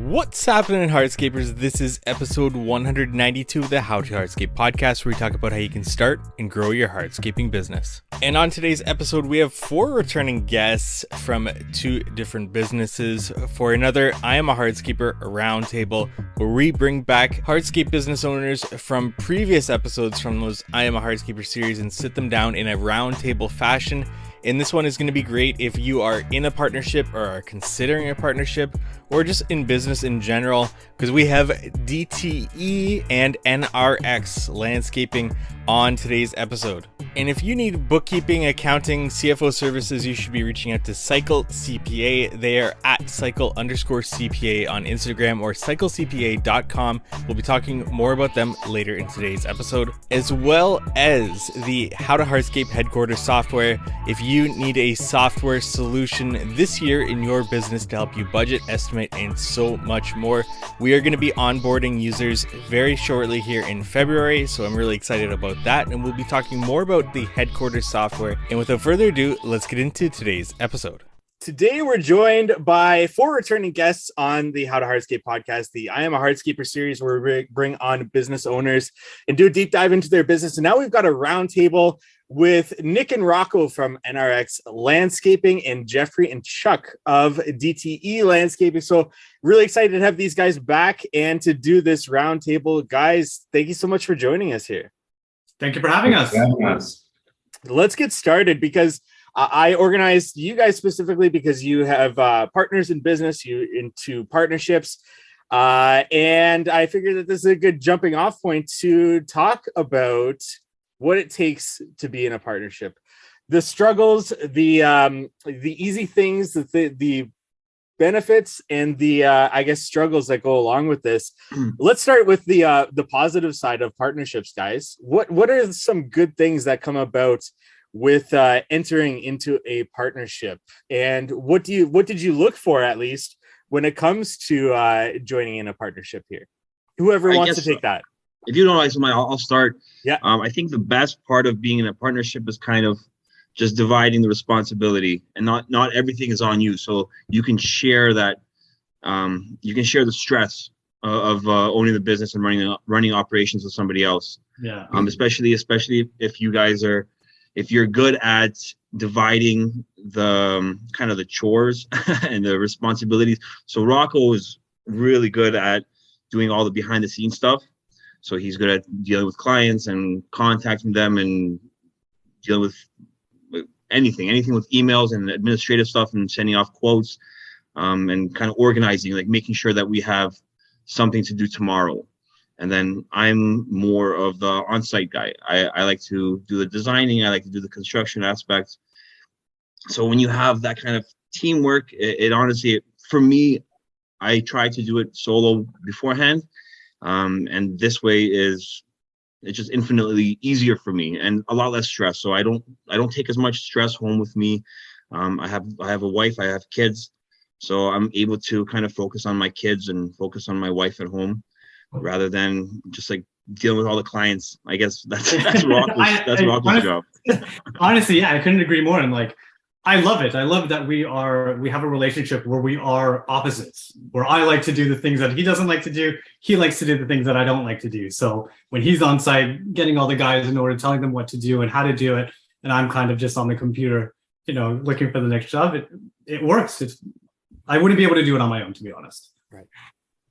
What's happening, Hardscapers? This is episode 192 of the How to Hardscape podcast, where we talk about how you can start and grow your hardscaping business. And on today's episode, we have 4 returning guests from 2 different businesses for another I Am a Hardscaper roundtable, where we bring back hardscape business owners from previous episodes from those I Am a Hardscaper series and sit them down in a roundtable fashion. And this one is going to be great if you are in a partnership or are considering a partnership or just in business in general, because we have DTE and NRX landscaping on today's episode. And if you need bookkeeping, accounting, CFO services, you should be reaching out to Cycle CPA. They are at cycle_CPA on Instagram or cyclecpa.com. We'll be talking more about them later in today's episode, as well as the How to Hardscape headquarters software. If you need a software solution this year in your business to help you budget, estimate, and so much more, we are going to be onboarding users very shortly here in February. So I'm really excited about that. And we'll be talking more about the headquarters software. And without further ado, let's get into today's episode. Today, we're joined by 4 returning guests on the How to Hardscape podcast, the I Am a Hardscaper series, where we bring on business owners and do a deep dive into their business. And now we've got a roundtable with Nick and Rocco from NRX Landscaping and Jeffrey and Chuck of DTE Landscaping. So really excited to have these guys back and to do this roundtable. Guys, thank you so much for joining us here. Thank you for having us. Let's get started, because I organized you guys specifically because you have partners in business, you into partnerships. And I figured that this is a good jumping off point to talk about what it takes to be in a partnership, the struggles, the easy things, the benefits, and the I guess struggles that go along with this. Let's start with the positive side of partnerships, guys. What are some good things that come about with entering into a partnership, and what did you look for, at least when it comes to joining in a partnership here? Whoever wants to take that. If you don't like somebody, I'll start. Yeah. I think the best part of being in a partnership is kind of just dividing the responsibility, and not everything is on you. So you can share that. You can share the stress of owning the business and running operations with somebody else. Yeah. Especially if you guys are, if you're good at dividing the kind of the chores and the responsibilities. So Rocco is really good at doing all the behind the scenes stuff. So he's good at dealing with clients and contacting them and dealing with anything with emails and administrative stuff and sending off quotes, and kind of organizing, like making sure that we have something to do tomorrow. And then I'm more of the on-site guy. I like to do the designing. I like to do the construction aspects. So when you have that kind of teamwork, it honestly, for me, I try to do it solo beforehand. And this way it's just infinitely easier for me and a lot less stress. So I don't take as much stress home with me. I have a wife, I have kids, so I'm able to kind of focus on my kids and focus on my wife at home, rather than just like dealing with all the clients. I guess that's Rocco's job. Honestly, yeah, I couldn't agree more. And like, I love it. I love that we have a relationship where we are opposites, where I like to do the things that he doesn't like to do. He likes to do the things that I don't like to do. So when he's on site, getting all the guys in order, telling them what to do and how to do it, and I'm kind of just on the computer, looking for the next job, it works. I wouldn't be able to do it on my own, to be honest. Right.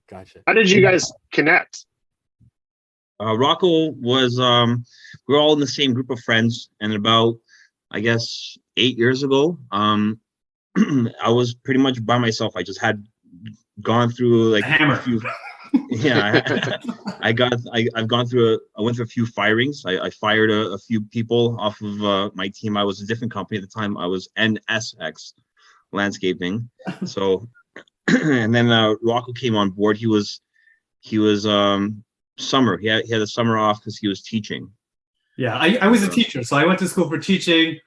Gotcha. How did you guys connect? Rocco was, we're all in the same group of friends, and about, I guess, 8 years ago, I was pretty much by myself. I just had gone through like a few. Yeah, I went through a few firings. I fired a few people off of my team. I was a different company at the time. I was NSX Landscaping. So, and then Rocco came on board. He was summer. He had a summer off because he was teaching. Yeah, I was a teacher, so I went to school for teaching.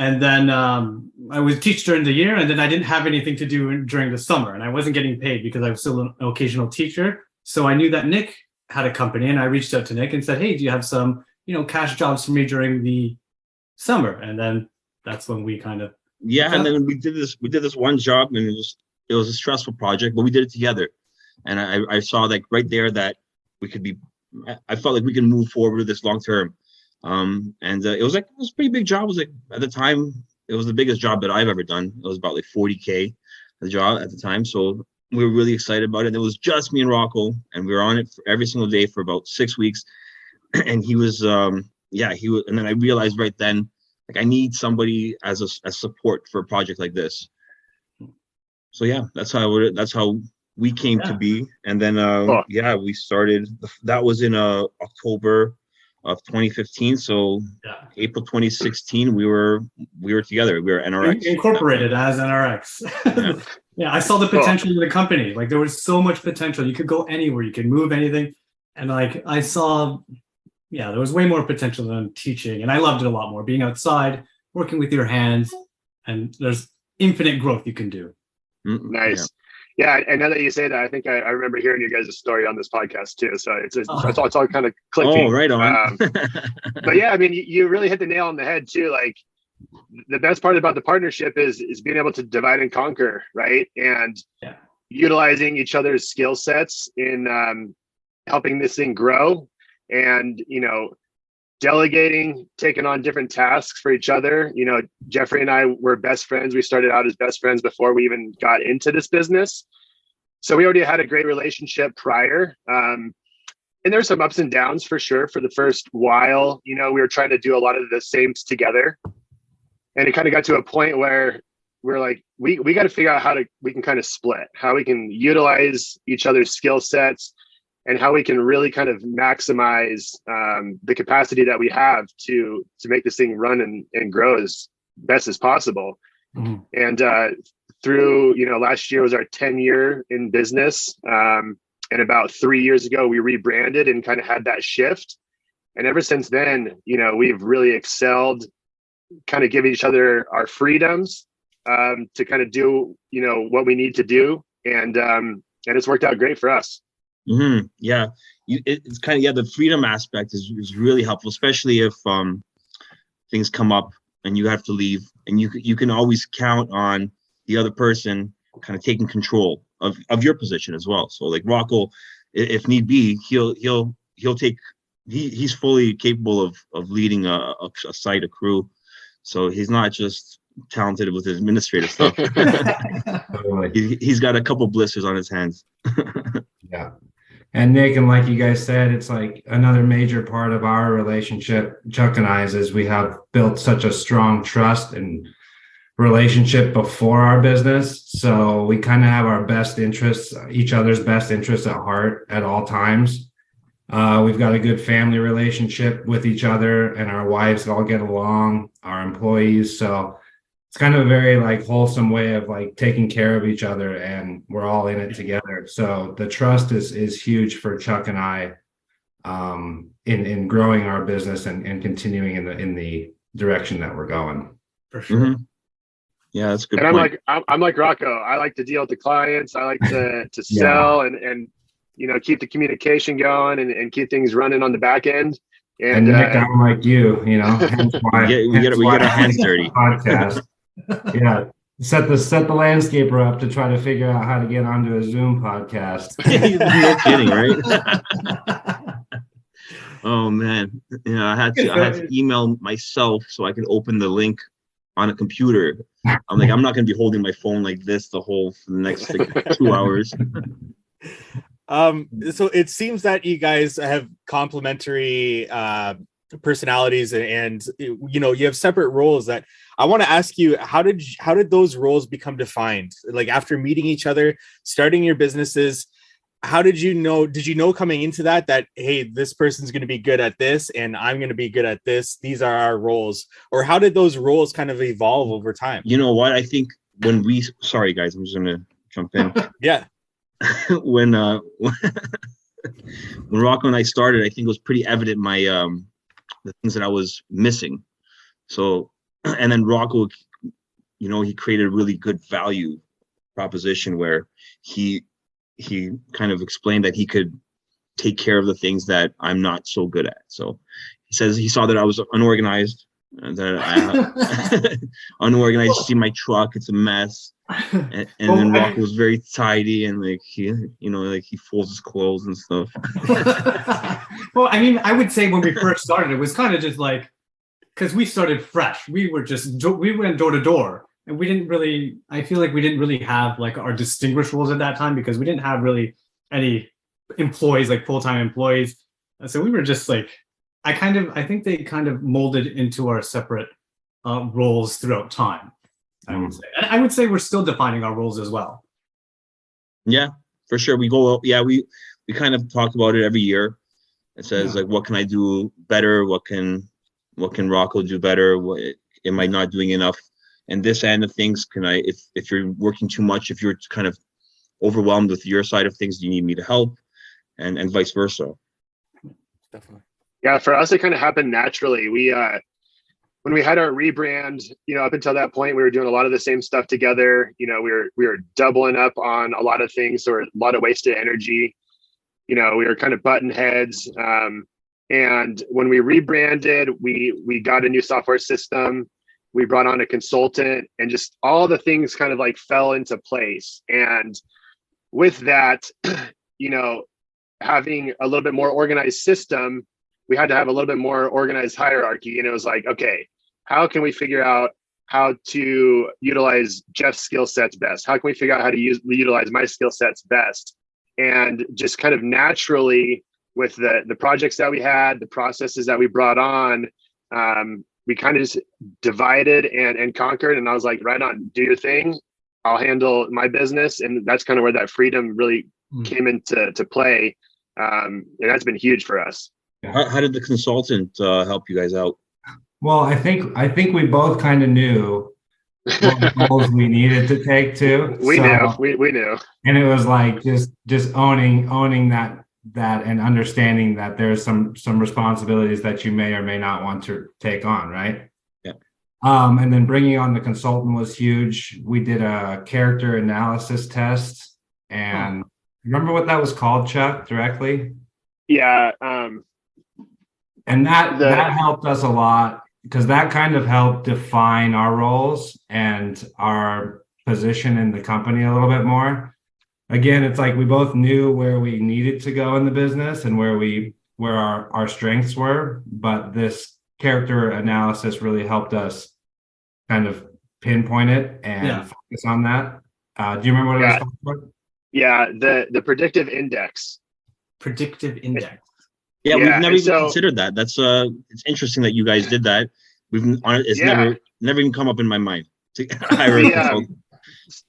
And then I would teach during the year, and then I didn't have anything to do during the summer, and I wasn't getting paid because I was still an occasional teacher. So I knew that Nick had a company, and I reached out to Nick and said, "Hey, do you have some, cash jobs for me during the summer?" And then that's when we kind of and then we did this one job, and it was a stressful project, but we did it together. And I saw like right there that we could be, I felt like we can move forward with this long term. And it was a pretty big job. It was like at the time, it was the biggest job that I've ever done. It was about like 40K the job at the time. So we were really excited about it. It was just me and Rocco, and we were on it for every single day for about 6 weeks. And he was, he was. And then I realized right then, like I need somebody as support for a project like this. So yeah, that's how we came to be. And then we started. That was in October of 2015. So April 2016, we were together. We were NRX incorporated as NRX. Yeah, I saw the potential in the company. Like there was so much potential. You could go anywhere. You could move anything. And like I saw, there was way more potential than teaching. And I loved it a lot more. Being outside, working with your hands, and there's infinite growth you can do. Nice. Yeah, and now that you say that, I think I remember hearing you guys' story on this podcast too. So it's all kind of clicking. Oh, right on. But yeah, I mean, you really hit the nail on the head too. Like the best part about the partnership is being able to divide and conquer, right? And utilizing each other's skill sets in helping this thing grow, and delegating, taking on different tasks for each other. Jeffrey and I were best friends. We started out as best friends before we even got into this business. So we already had a great relationship prior. And there's some ups and downs for sure. For the first while, we were trying to do a lot of the same together. And it kind of got to a point where we're like, we got to figure out how we can kind of split, how we can utilize each other's skill sets, and how we can really kind of maximize the capacity that we have to make this thing run and grow as best as possible. Mm-hmm. And through, last year was our 10th year in business. And about 3 years ago, we rebranded and kind of had that shift. And ever since then, we've really excelled, kind of giving each other our freedoms to kind of do, what we need to do. And it's worked out great for us. Mm-hmm. Yeah, it's kind of the freedom aspect is really helpful, especially if things come up and you have to leave, and you can always count on the other person kind of taking control of your position as well. So like Rocco, if need be, he'll take. He's fully capable of leading a site, a crew. So he's not just talented with his administrative stuff. He's got a couple blisters on his hands. Yeah. And Nick, and like you guys said, it's like another major part of our relationship, Chuck and I's, is we have built such a strong trust and relationship before our business. So we kind of have our best interests, each other's best interests at heart at all times. We've got a good family relationship with each other, and our wives all get along, our employees. So it's kind of a very like wholesome way of like taking care of each other, and we're all in it together. So the trust is huge for Chuck and I in growing our business and continuing in the direction that we're going. For sure. Mm-hmm. Yeah, that's a good. And point. I'm like Rocco. I like to deal with the clients. I like to sell and keep the communication going and keep things running on the back end. And Nick, I'm like you, hence why we get our hands dirty. Podcast. Yeah. Set the landscaper up to try to figure out how to get onto a Zoom podcast. No kidding, right? Oh man. I had to email myself so I could open the link on a computer. I'm like, I'm not gonna be holding my phone like this for the next 2 hours. So it seems that you guys have complementary personalities, and you have separate roles. That I want to ask you, how did those roles become defined? Like after meeting each other, starting your businesses, how did you know coming into that hey, this person's going to be good at this and I'm going to be good at this, these are our roles? Or how did those roles kind of evolve over time? You know what, I think sorry guys, I'm just gonna jump in. Yeah. when Rocco and I started, I think it was pretty evident the things that I was missing. So, and then Rocco, he created a really good value proposition where he kind of explained that he could take care of the things that I'm not so good at. So he says he saw that I was unorganized, And then unorganized. You see my truck; it's a mess. And then Rocco was very tidy, and like he folds his clothes and stuff. Well, I mean, I would say when we first started, it was kind of just like, because we started fresh. We went door to door, and we didn't really. I feel like we didn't really have like our distinguished roles at that time because we didn't have really any employees, like full-time employees. So we were just like, I think they kind of molded into our separate roles throughout time. I would say. And I would say we're still defining our roles as well. Yeah, for sure. We go. Yeah, we kind of talk about it every year. It says like, what can I do better? What can Rocco do better? What am I not doing enough? And this end of things, can I? If you're working too much, if you're kind of overwhelmed with your side of things, do you need me to help? And vice versa. Definitely. Yeah, for us, it kind of happened naturally. We when we had our rebrand, up until that point, we were doing a lot of the same stuff together. We were doubling up on a lot of things, or a lot of wasted energy. We were kind of button heads. And when we rebranded, we got a new software system. We brought on a consultant, and just all the things kind of like fell into place. And with that, having a little bit more organized system, we had to have a little bit more organized hierarchy. And it was like, okay, how can we figure out how to utilize Jeff's skill sets best? How can we figure out how to utilize my skill sets best? And just kind of naturally, with the projects that we had, the processes that we brought on, we kind of just divided and conquered. And I was like, right on, do your thing. I'll handle my business. And that's kind of where that freedom really came into play. And that's been huge for us. How did the consultant help you guys out? Well, I think we both kind of knew what roles we needed to take too. We knew. And it was like just owning that and understanding that there's some responsibilities that you may or may not want to take on, right? Yeah. And then bringing on the consultant was huge. We did a character analysis test, and remember what that was called, Chuck, directly? Yeah. And that helped us a lot, because that kind of helped define our roles and our position in the company a little bit more. Again, it's like we both knew where we needed to go in the business and where our strengths were, but this character analysis really helped us kind of pinpoint it and focus on that. Do you remember what it was called? Yeah, the predictive index. Predictive index. Yeah, we've never even considered that. That's it's interesting that you guys did that. It's never even come up in my mind to hire a consultant.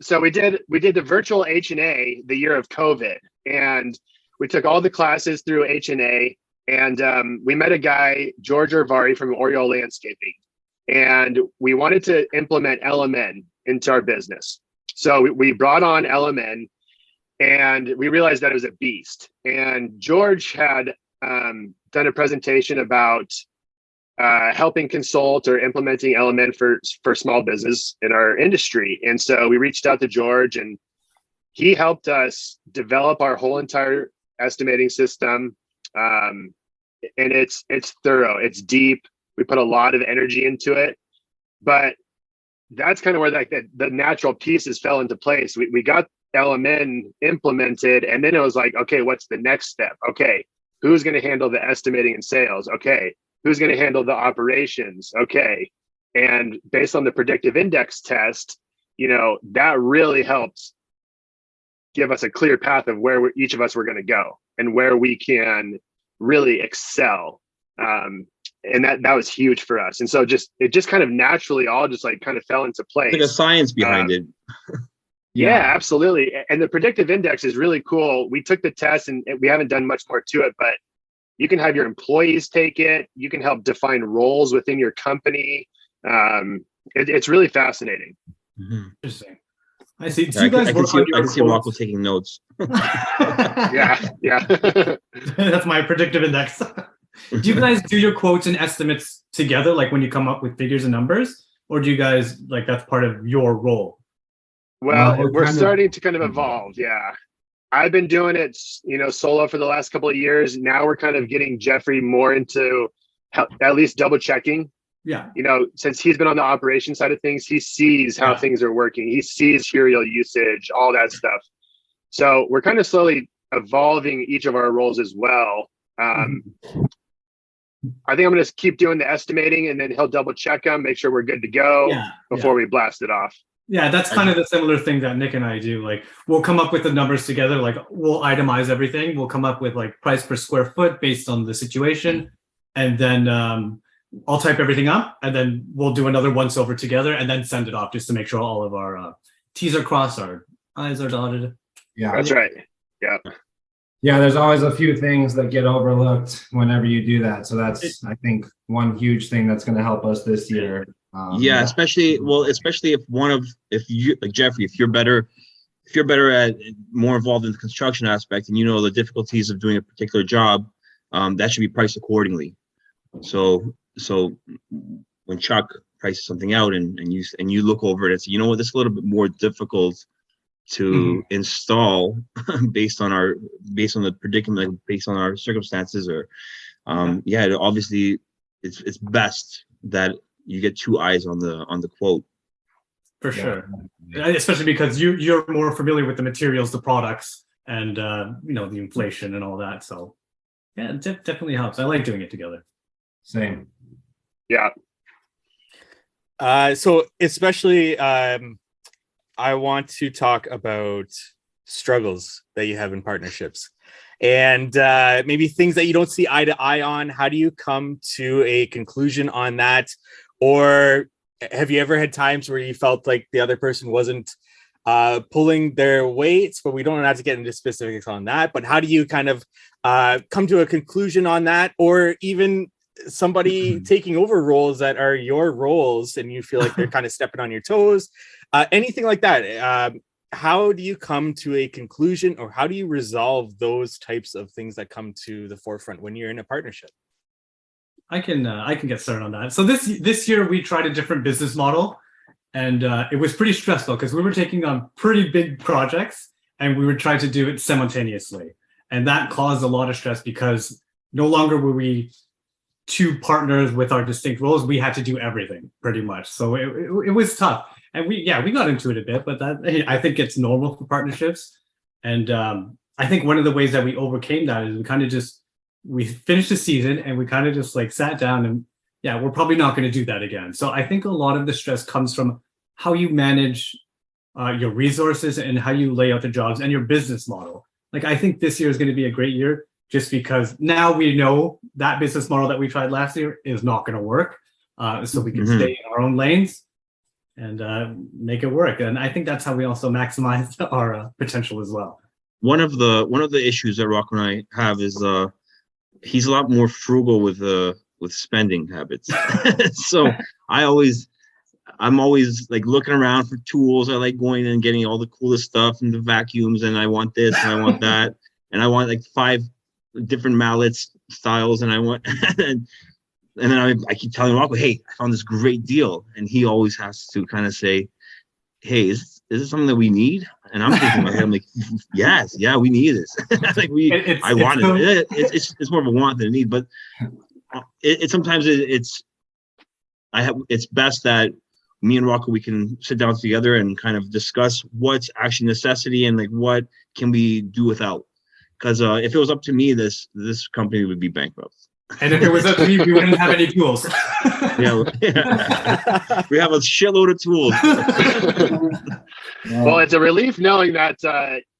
So we did the virtual H&A the year of COVID, and we took all the classes through H&A, and we met a guy, George Orvari from Oriole Landscaping, and we wanted to implement LMN into our business. So we brought on LMN, and we realized that it was a beast. And George had done a presentation about helping consult or implementing LMN for small business in our industry. And so we reached out to George, and he helped us develop our whole entire estimating system. And it's thorough, it's deep. We put a lot of energy into it, but that's kind of where the natural pieces fell into place. We got LMN implemented, and then it was like, okay, what's the next step? Okay, who's going to handle the estimating and sales? Okay, who's going to handle the operations? Okay. And based on the predictive index test, that really helps give us a clear path of where each of us were going to go and where we can really excel. And that was huge for us. And so it just kind of naturally all just like kind of fell into place. Like a science behind it. Yeah, absolutely. And the predictive index is really cool. We took the test, and we haven't done much more to it, but you can have your employees take it. You can help define roles within your company. It's really fascinating. Interesting. I see. I can see Rocco taking notes. Yeah. That's my predictive index. Do you guys do your quotes and estimates together, like when you come up with figures and numbers, or do you guys like that's part of your role? Well, we're starting to kind of evolve. Yeah. I've been doing it, solo for the last couple of years. Now we're kind of getting Jeffrey more into at least double checking Yeah. Since he's been on the operation side of things, he sees how things are working. He sees serial usage, all that stuff. So we're kind of slowly evolving each of our roles as well. I think I'm going to keep doing the estimating, and then he'll double check them, make sure we're good to go before we blast it off. Yeah, that's kind of the similar thing that Nick and I do. Like, we'll come up with the numbers together. Like, we'll itemize everything. We'll come up with like price per square foot based on the situation, and then I'll type everything up, and then we'll do another once over together, and then send it off just to make sure all of our T's are crossed, our I's are dotted. Yeah, that's right. Yeah, there's always a few things that get overlooked whenever you do that. So that's, I think, one huge thing that's going to help us this year. Especially if you, like Jeffrey, if you're better at, more involved in the construction aspect, and you know the difficulties of doing a particular job, that should be priced accordingly. So when Chuck prices something out and you look over it and say, you know what, this is a little bit more difficult to install based on the predicament, based on our circumstances, or obviously it's best that you get two eyes on the quote. For sure, especially because you're more familiar with the materials, the products, and the inflation and all that. So yeah, it definitely helps. I like doing it together. Same. Yeah. So especially I want to talk about struggles that you have in partnerships, and maybe things that you don't see eye to eye on. How do you come to a conclusion on that? Or have you ever had times where you felt like the other person wasn't pulling their weights? But we don't have to get into specifics on that. But how do you kind of come to a conclusion on that? Or even somebody taking over roles that are your roles and you feel like they're kind of stepping on your toes, anything like that. How do you come to a conclusion, or how do you resolve those types of things that come to the forefront when you're in a partnership? I can get started on that. So this year we tried a different business model, and it was pretty stressful because we were taking on pretty big projects and we were trying to do it simultaneously, and that caused a lot of stress because no longer were we two partners with our distinct roles. We had to do everything pretty much. So it was tough. And we got into it a bit, but that, I think it's normal for partnerships. And I think one of the ways that we overcame that is we finished the season and we kind of just like sat down and we're probably not going to do that again. So I think a lot of the stress comes from how you manage your resources and how you lay out the jobs and your business model. Like, I think this year is going to be a great year just because now we know that business model that we tried last year is not going to work. So we can stay in our own lanes and make it work. And I think that's how we also maximize our potential as well. One of the issues that Rocco and I have is he's a lot more frugal with spending habits. So I'm always like looking around for tools. I like going and getting all the coolest stuff and the vacuums, and I want this and I want that, and I want like 5 different mallets styles, and I want and then I keep telling Rocco, hey, I found this great deal, and he always has to kind of say, hey, is this something that we need? And I'm thinking in my head, I'm like, yes, yeah, we need this. Like I want it. It's more of a want than a need, but sometimes it's best that me and Rocco, we can sit down together and kind of discuss what's actually necessity and like what can we do without. Because if it was up to me, this company would be bankrupt. And if it was up to me, we wouldn't have any tools. Yeah. We have a shitload of tools. Well, it's a relief knowing that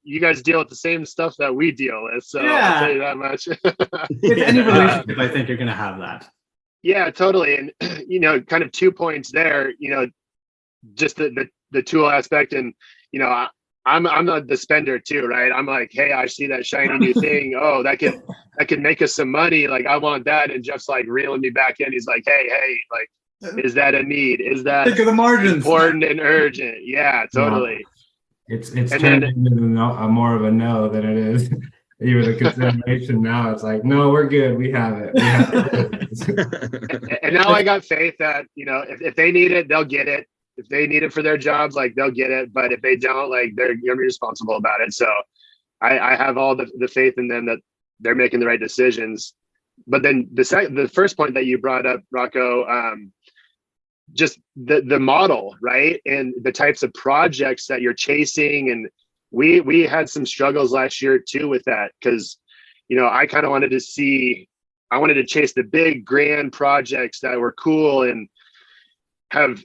you guys deal with the same stuff that we deal with. So I'll tell you that much. With any relationship, I think you're going to have that. Yeah, totally. And, kind of 2 points there, just the tool aspect. And, I'm not the spender too, right? I'm like, hey, I see that shiny new thing. Oh, that can make us some money. Like, I want that. And Jeff's like reeling me back in. He's like, hey, like, is that a need? Is that think of the margins. Important and urgent? Yeah, totally. It's turned into more of a no than it is even a consideration. Now it's like, no, we're good. We have it. And now I got faith that, if they need it, they'll get it. If they need it for their jobs, like, they'll get it. But if they don't, like, they're going to be responsible about it. So I have all the faith in them that they're making the right decisions. But then the first point that you brought up, Rocco, just the model, right? And the types of projects that you're chasing. And we had some struggles last year too with that, because, I kind of wanted to chase the big grand projects that were cool and have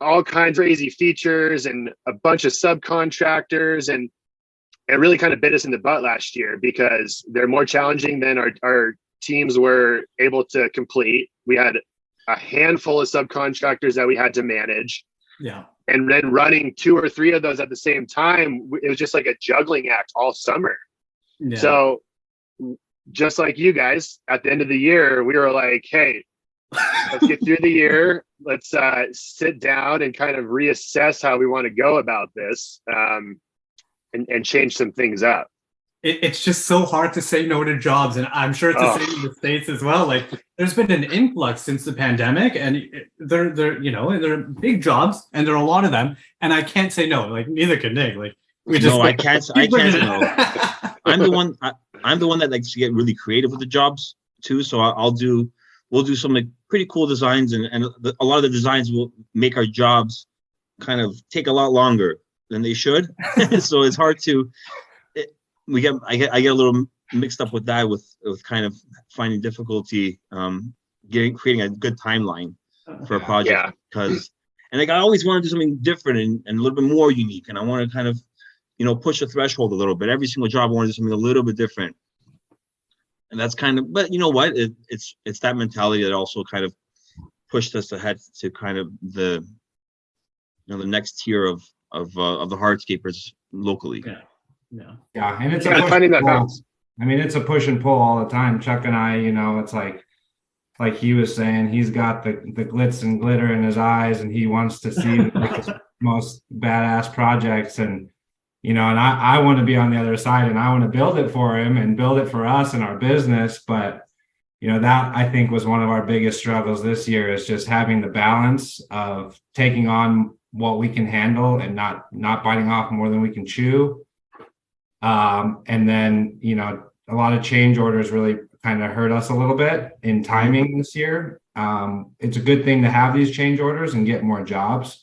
all kinds of crazy features and a bunch of subcontractors. And it really kind of bit us in the butt last year because they're more challenging than our teams were able to complete. We had a handful of subcontractors that we had to manage. Yeah. And then running 2 or 3 of those at the same time, it was just like a juggling act all summer. Yeah. So just like you guys, at the end of the year, we were like, hey, let's get through the year. Let's sit down and kind of reassess how we want to go about this, and change some things up. It's just so hard to say no to jobs, and I'm sure it's the same in the States as well. Like, there's been an influx since the pandemic, and they're big jobs, and there are a lot of them, and I can't say no. Like, neitder can Nick. Like, I can't say no. I'm the one that likes to get really creative with the jobs too. So we'll do some like pretty cool designs, and a lot of the designs will make our jobs kind of take a lot longer than they should. So it's hard to. I get a little mixed up with that, with kind of finding difficulty creating a good timeline for a project, because I always want to do something different and a little bit more unique, and I want to kind of push the threshold a little bit. Every single job I want to do something a little bit different, and that's kind of, but you know what, it's that mentality that also kind of pushed us ahead to kind of the next tier of the hardscapers locally. Yeah, and it's finding that balance. I mean, it's a push and pull all the time. Chuck and I, it's like he was saying, he's got the glitz and glitter in his eyes, and he wants to see the most badass projects, and and I want to be on the other side, and I want to build it for him and build it for us and our business. But that, I think, was one of our biggest struggles this year, is just having the balance of taking on what we can handle and not biting off more than we can chew. And then, a lot of change orders really kind of hurt us a little bit in timing this year. It's a good thing to have these change orders and get more jobs.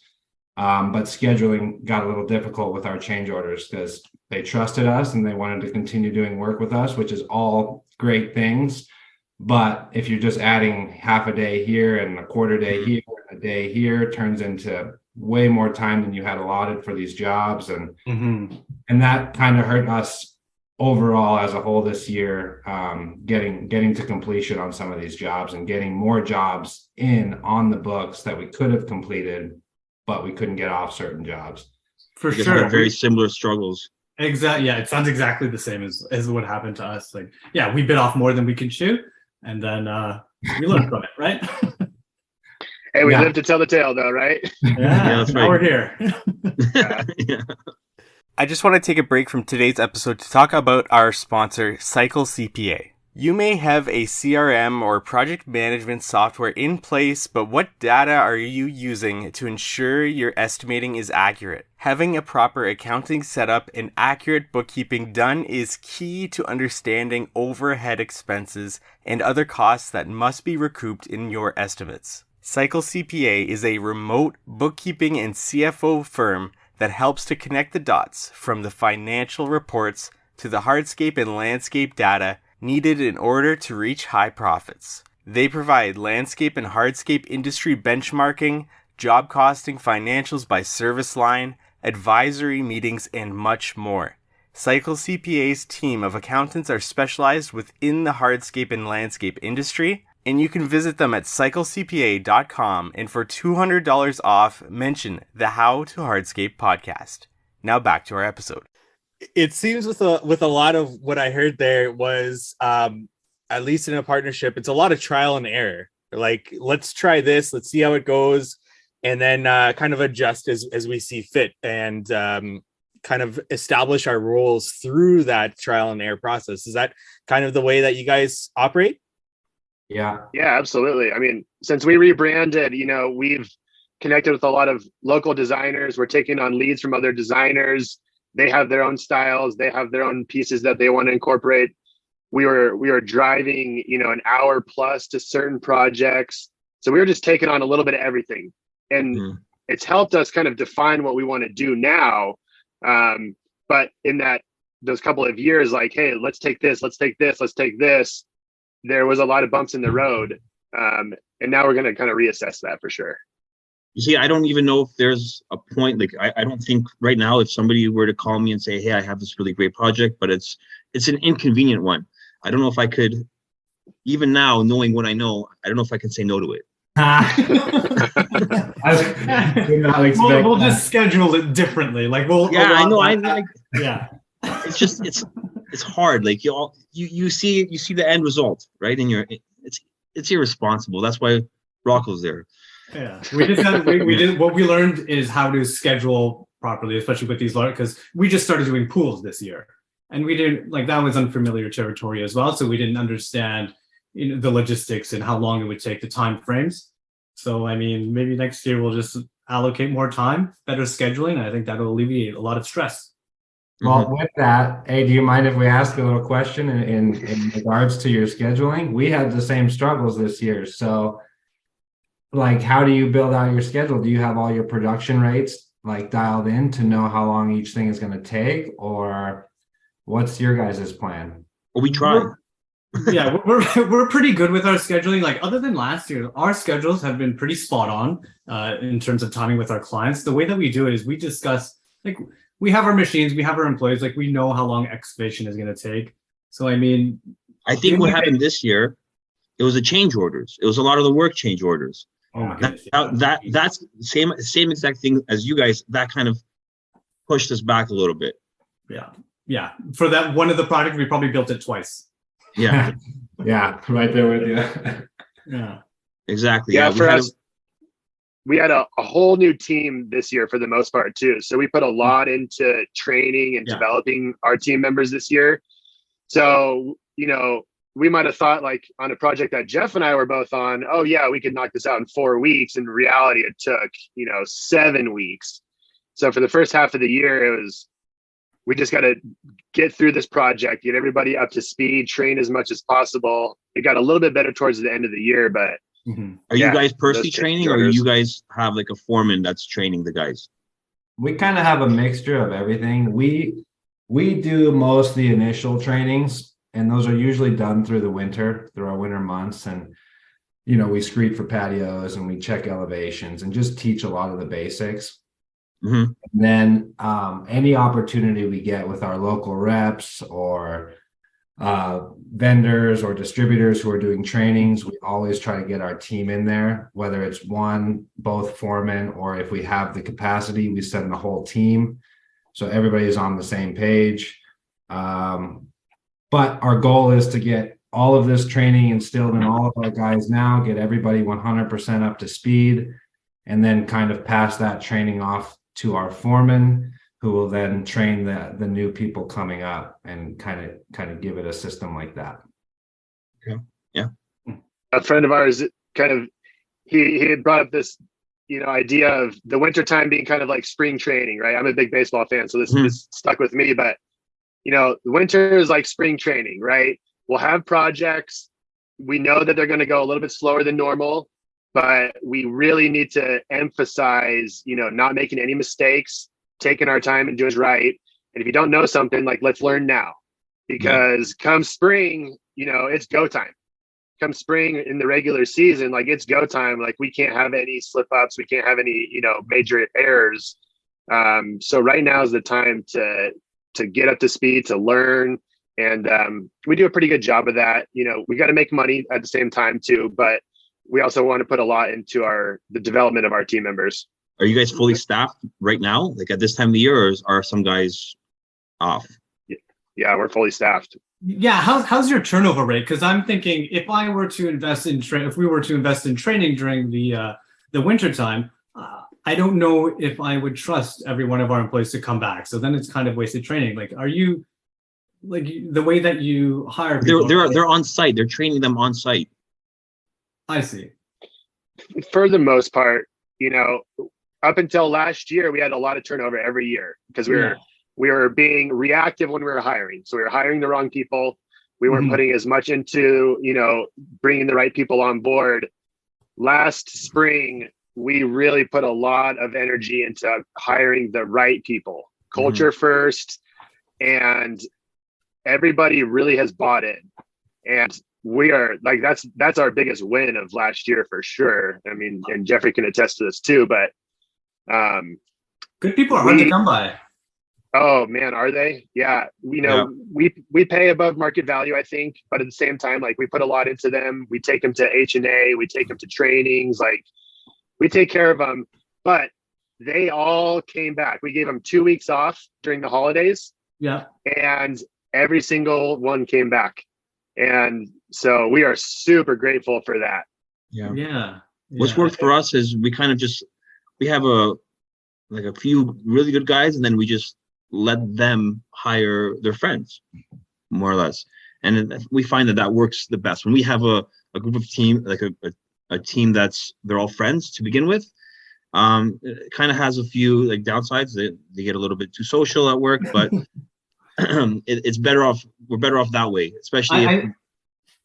But scheduling got a little difficult with our change orders because they trusted us and they wanted to continue doing work with us, which is all great things. But if you're just adding half a day here and a quarter day here and a day here, it turns into way more time than you had allotted for these jobs. And that kind of hurt us overall as a whole this year, getting to completion on some of these jobs and getting more jobs on the books that we could have completed, but we couldn't get off certain jobs. For sure. Very similar struggles. Exactly. Yeah, it sounds exactly the same as what happened to us. Like, yeah, we bit off more than we can chew, and then we learned from it, right? Hey, we live to tell the tale, though, right? Yeah, that's right. Now we're here. Yeah. I just want to take a break from today's episode to talk about our sponsor, Cycle CPA. You may have a CRM or project management software in place, but what data are you using to ensure your estimating is accurate? Having a proper accounting setup and accurate bookkeeping done is key to understanding overhead expenses and other costs that must be recouped in your estimates. Cycle CPA is a remote bookkeeping and CFO firm that helps to connect the dots from the financial reports to the hardscape and landscape data needed in order to reach high profits. They provide landscape and hardscape industry benchmarking, job costing, financials by service line, advisory meetings, and much more. Cycle CPA's team of accountants are specialized within the hardscape and landscape industry, and you can visit them at cyclecpa.com, and for $200 off, mention the How to Hardscape podcast. Now back to our episode. It seems with a lot of what I heard there was, at least in a partnership, it's a lot of trial and error. Like, let's try this, let's see how it goes, and then kind of adjust as we see fit, and kind of establish our roles through that trial and error process. Is that kind of the way that you guys operate? Yeah, absolutely. I mean, since we rebranded, we've connected with a lot of local designers. We're taking on leads from other designers. They have their own styles. They have their own pieces that they want to incorporate. We were driving, an hour plus to certain projects. So we were just taking on a little bit of everything. and it's helped us kind of define what we want to do now. But in those couple of years, like, hey, let's take this, there was a lot of bumps in the road. And now we're going to kind of reassess that for sure. You see, I don't even know if there's a point. Like, I don't think right now, if somebody were to call me and say, hey, I have this really great project, but it's an inconvenient one. I don't know if I could, even now, knowing what I know, I don't know if I can say no to it. I did not expect We'll that. just schedule it differently. Like I know. I like. Yeah. It's just it's hard. Like you see the end result, right? And it's irresponsible. That's why Rocco's there. Yeah, we did. What we learned is how to schedule properly, especially with these large, because we just started doing pools this year, and we didn't like that was unfamiliar territory as well. So we didn't understand, the logistics and how long it would take, the time frames. So I mean, maybe next year we'll just allocate more time, better scheduling. And I think that'll alleviate a lot of stress. Well, with that, hey, do you mind if we ask a little question in regards to your scheduling? We had the same struggles this year. So, like, how do you build out your schedule? Do you have all your production rates like dialed in to know how long each thing is going to take, or what's your guys' plan? Well, we try. Yeah, we're pretty good with our scheduling. Like, other than last year, our schedules have been pretty spot on in terms of timing with our clients. The way that we do it is we discuss, like, we have our machines, we have our employees, like, we know how long excavation is going to take. So I mean, I think what happened this year, it was the change orders. It was a lot of the work change orders. oh my That's goodness. same exact thing as you guys. That kind of pushed us back a little bit. Yeah. For that one of the projects, we probably built it twice. Yeah, Yeah, right there with you. Yeah. exactly. Yeah, for us, we had a whole new team this year for the most part too. So we put a lot into training and developing our team members this year. So, we might have thought, like, on a project that Jeff and I were both on, oh yeah, we could knock this out in 4 weeks. In reality, it took, 7 weeks. So for the first half of the year, we just got to get through this project, get everybody up to speed, train as much as possible. It got a little bit better towards the end of the year, but are you guys personally training, or you guys have like a foreman that's training the guys? We kind of have a mixture of everything. We do most of the initial trainings, and those are usually done through our winter months. And, we screed for patios and we check elevations and just teach a lot of the basics. Mm-hmm. And then any opportunity we get with our local reps or vendors or distributors who are doing trainings, we always try to get our team in there, whether it's both foremen, or if we have the capacity, we send the whole team. So everybody is on the same page. But our goal is to get all of this training instilled in all of our guys now, get everybody 100% up to speed, and then kind of pass that training off to our foreman, who will then train the new people coming up and kind of give it a system like that. Yeah. A friend of ours he had brought up this idea of the winter time being kind of like spring training, right? I'm a big baseball fan, so this stuck with me. But winter is like spring training, right? We'll have projects. We know that they're going to go a little bit slower than normal, but we really need to emphasize, not making any mistakes, taking our time and doing it right. And if you don't know something, like, let's learn now, because come spring, it's go time. Come spring in the regular season, like, it's go time. Like, we can't have any slip ups. We can't have any, major errors. So right now is the time to get up to speed, to learn. And we do a pretty good job of that. We got to make money at the same time too, but we also want to put a lot into the development of our team members. Are you guys fully staffed right now, like at this time of the year, or are some guys off? Yeah, we're fully staffed. Yeah, how's your turnover rate? Because I'm thinking, if we were to invest in training during the winter time, I don't know if I would trust every one of our employees to come back. So then it's kind of wasted training. Like, are you, like, the way that you hire people? They're on site. They're training them on site. I see. For the most part, up until last year, we had a lot of turnover every year because we were being reactive when we were hiring. So we were hiring the wrong people. We weren't putting as much into, bringing the right people on board. Last spring, we really put a lot of energy into hiring the right people, culture first, and everybody really has bought it. And we are like, that's our biggest win of last year for sure. I mean, and Jeffrey can attest to this too, but good people are hard to come by. Oh man, are they? Yeah. We pay above market value, I think, but at the same time, like we put a lot into them. We take them to H&A, we take them to trainings, like we take care of them, but they all came back. We gave them 2 weeks off during the holidays. Yeah. And every single one came back. And so we are super grateful for that. Yeah. What's worked for us is we kind of we have a few really good guys, and then we just let them hire their friends, more or less. And we find that works the best when we have a group of team, like a team they're all friends to begin with. It kind of has a few like downsides. They get a little bit too social at work, but it's better off. We're better off that way, especially.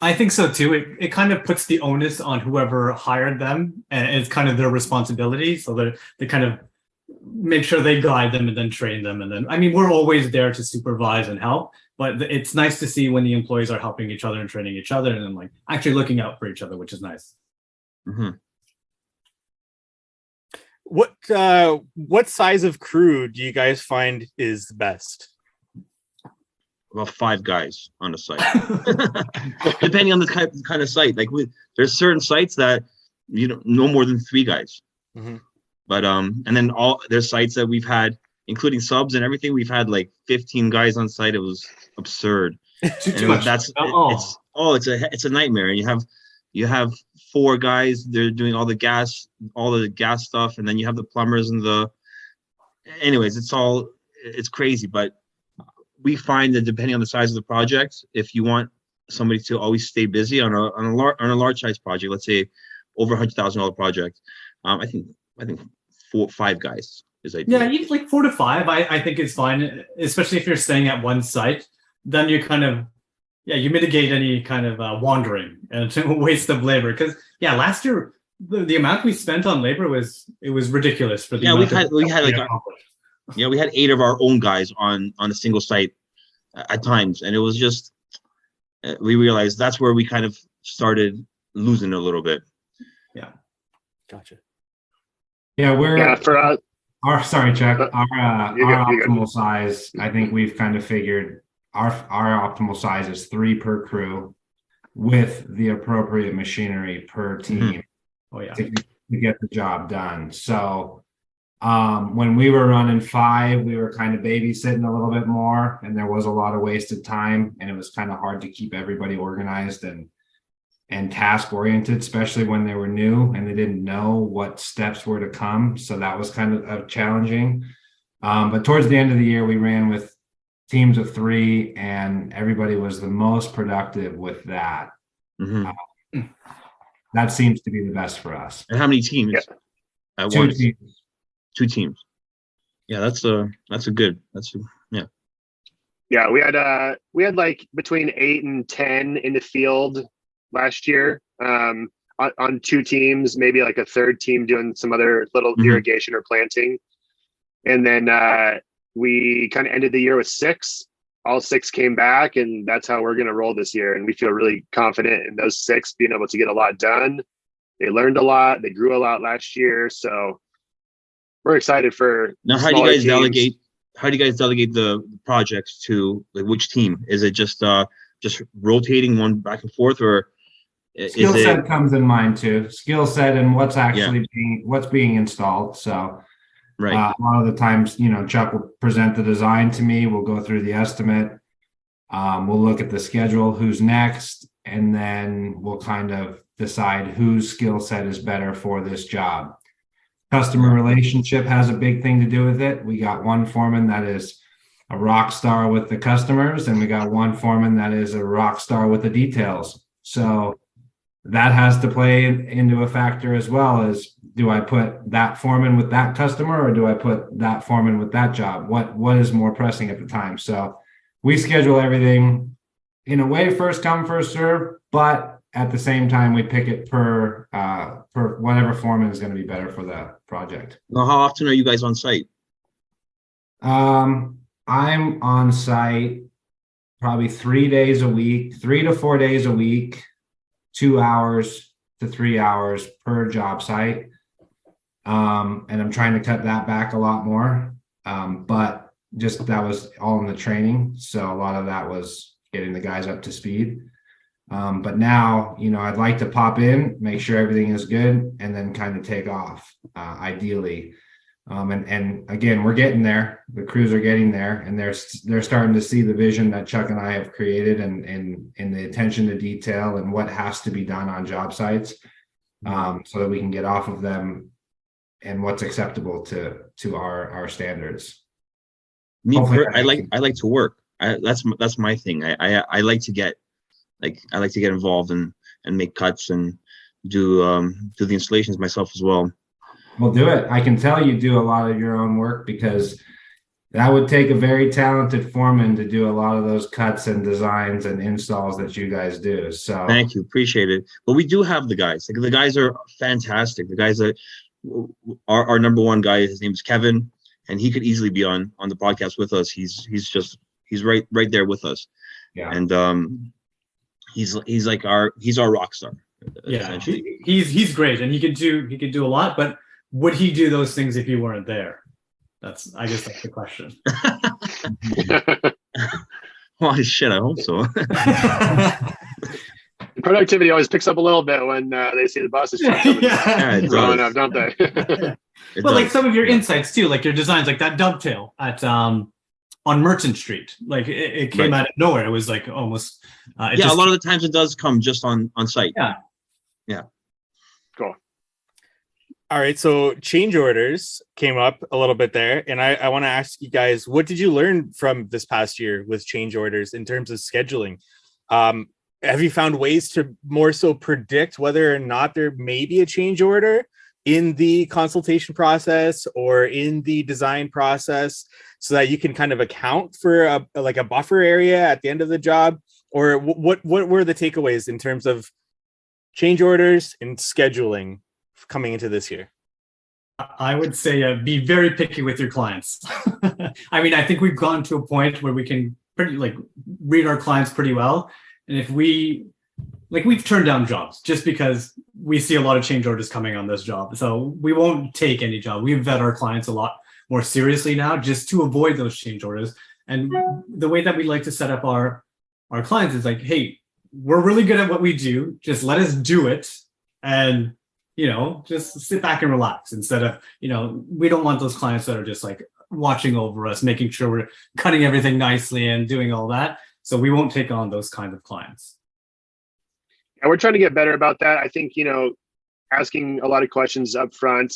I think so too. It kind of puts the onus on whoever hired them, and it's kind of their responsibility. So they kind of make sure they guide them and then train them. And then, I mean, we're always there to supervise and help, but it's nice to see when the employees are helping each other and training each other and then like actually looking out for each other, which is nice. What size of crew do you guys find is the best? About 5 guys on a site, depending on the kind of site. Like there's certain sites that no more than 3 guys. But and then there's sites that we've had, including subs and everything, we've had like 15 guys on site. It was absurd. Too much. It's a nightmare. And you have 4 guys. They're doing all the gas stuff, and then you have the plumbers and anyways, it's crazy. But we find that depending on the size of the project, if you want somebody to always stay busy on a large size project, let's say over $100,000 project, I think 4 or 5 guys is ideal. Yeah, you like 4 to 5. I think is fine, especially if you're staying at one site. Then you kind of you mitigate any kind of wandering and waste of labor. Because last year the amount we spent on labor was ridiculous for the we had 8 of our own guys on a single site at times, and it was just we realized that's where we kind of started losing a little bit. Yeah, gotcha. Yeah, for us. Sorry, Chuck. Our optimal size, I think we've kind of figured our optimal size is 3 per crew with the appropriate machinery per team to get the job done. So when we were running 5, we were kind of babysitting a little bit more, and there was a lot of wasted time, and it was kind of hard to keep everybody organized and task oriented, especially when they were new and they didn't know what steps were to come. So that was kind of challenging. But towards the end of the year, we ran with teams of 3, and everybody was the most productive with that. That seems to be the best for us. And how many teams? At 2 once? teams. 2 teams. Yeah, that's a good. Yeah, we had like between 8 and 10 in the field last year on 2 teams, maybe like a third team doing some other little irrigation or planting. And then we kind of ended the year with 6. All 6 came back, and that's how we're going to roll this year. And we feel really confident in those 6 being able to get a lot done. They learned a lot. They grew a lot last year. So we're excited for now. How do you guys delegate the projects to which team? Is it just rotating one back and forth, or skill set comes in mind too? Skill set and what's actually being installed. So right. A lot of the times, Chuck will present the design to me. We'll go through the estimate. We'll look at the schedule, who's next, and then we'll kind of decide whose skill set is better for this job. Customer relationship has a big thing to do with it. We got one foreman that is a rock star with the customers, and we got one foreman that is a rock star with the details. So that has to play into a factor as well as, do I put that foreman with that customer, or do I put that foreman with that job? What is more pressing at the time? So we schedule everything in a way, first come, first serve, but at the same time, we pick it per whatever foreman is going to be better for the project. Now, how often are you guys on site? I'm on site probably 3 days a week, 3 to 4 days a week, 2 hours to 3 hours per job site. And I'm trying to cut that back a lot more. But just that was all in the training. So a lot of that was getting the guys up to speed. But now, I'd like to pop in, make sure everything is good, and then kind of take off, ideally. And again, we're getting there. The crews are getting there, and they're starting to see the vision that Chuck and I have created, and the attention to detail and what has to be done on job sites, so that we can get off of them and what's acceptable to our standards. I like to work. That's my thing. I like to get involved and make cuts and do the installations myself as well. Well, do it. I can tell you do a lot of your own work, because that would take a very talented foreman to do a lot of those cuts and designs and installs that you guys do. So thank you, appreciate it. But we do have the guys. Like, the guys are fantastic. The guys that our number one guy, his name is Kevin, and he could easily be on the podcast with us. He's right there with us. Yeah. And he's our rock star. Yeah, he's great, and he could do a lot. But would he do those things if you weren't there? I guess that's the question. Well, shit, I hope so. Productivity always picks up a little bit when they see the buses growing up, don't they? Well, like some of your insights too, like your designs, like that dovetail at on Merchant Street, like it came out of nowhere. It was like almost a lot of the times it does come just on site. Yeah. Cool. All right, so change orders came up a little bit there, and I want to ask you guys, what did you learn from this past year with change orders in terms of scheduling? Have you found ways to more so predict whether or not there may be a change order in the consultation process or in the design process, so that you can kind of account for a buffer area at the end of the job? Or what were the takeaways in terms of change orders and scheduling coming into this year? I would say be very picky with your clients. I mean, I think we've gotten to a point where we can read our clients pretty well. And if we've turned down jobs just because we see a lot of change orders coming on this job. So we won't take any job. We vet our clients a lot more seriously now, just to avoid those change orders. And the way that we like to set up our clients is like, hey, we're really good at what we do. Just let us do it. And, just sit back and relax, instead of, we don't want those clients that are just like watching over us, making sure we're cutting everything nicely and doing all that. So we won't take on those kinds of clients. And we're trying to get better about that. I think, asking a lot of questions up front.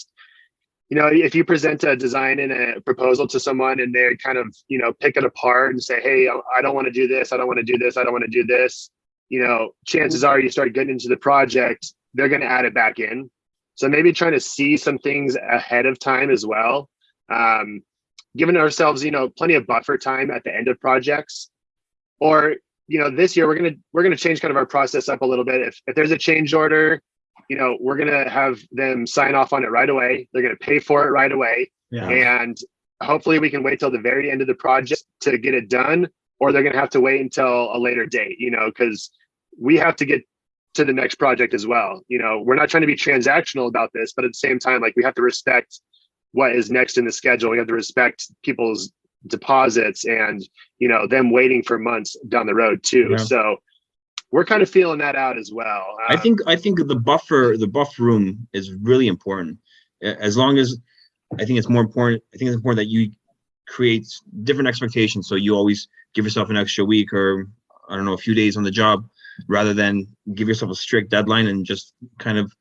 If you present a design and a proposal to someone and they kind of, pick it apart and say, hey, I don't want to do this. I don't want to do this. I don't want to do this. Chances are you start getting into the project, they're going to add it back in. So maybe trying to see some things ahead of time as well. Giving ourselves, plenty of buffer time at the end of projects. Or, this year we're gonna change kind of our process up a little bit. If there's a change order, we're gonna have them sign off on it right away. They're gonna pay for it right away. Yeah. And hopefully we can wait till the very end of the project to get it done, or they're gonna have to wait until a later date, because we have to get to the next project as well. We're not trying to be transactional about this, but at the same time, we have to respect what is next in the schedule. We have to respect people's deposits and them waiting for months down the road too. Yeah. So we're kind of feeling that out as well. I think the buffer room is really important. As long as I think it's important that you create different expectations, so you always give yourself an extra week or a few days on the job, rather than give yourself a strict deadline and just kind of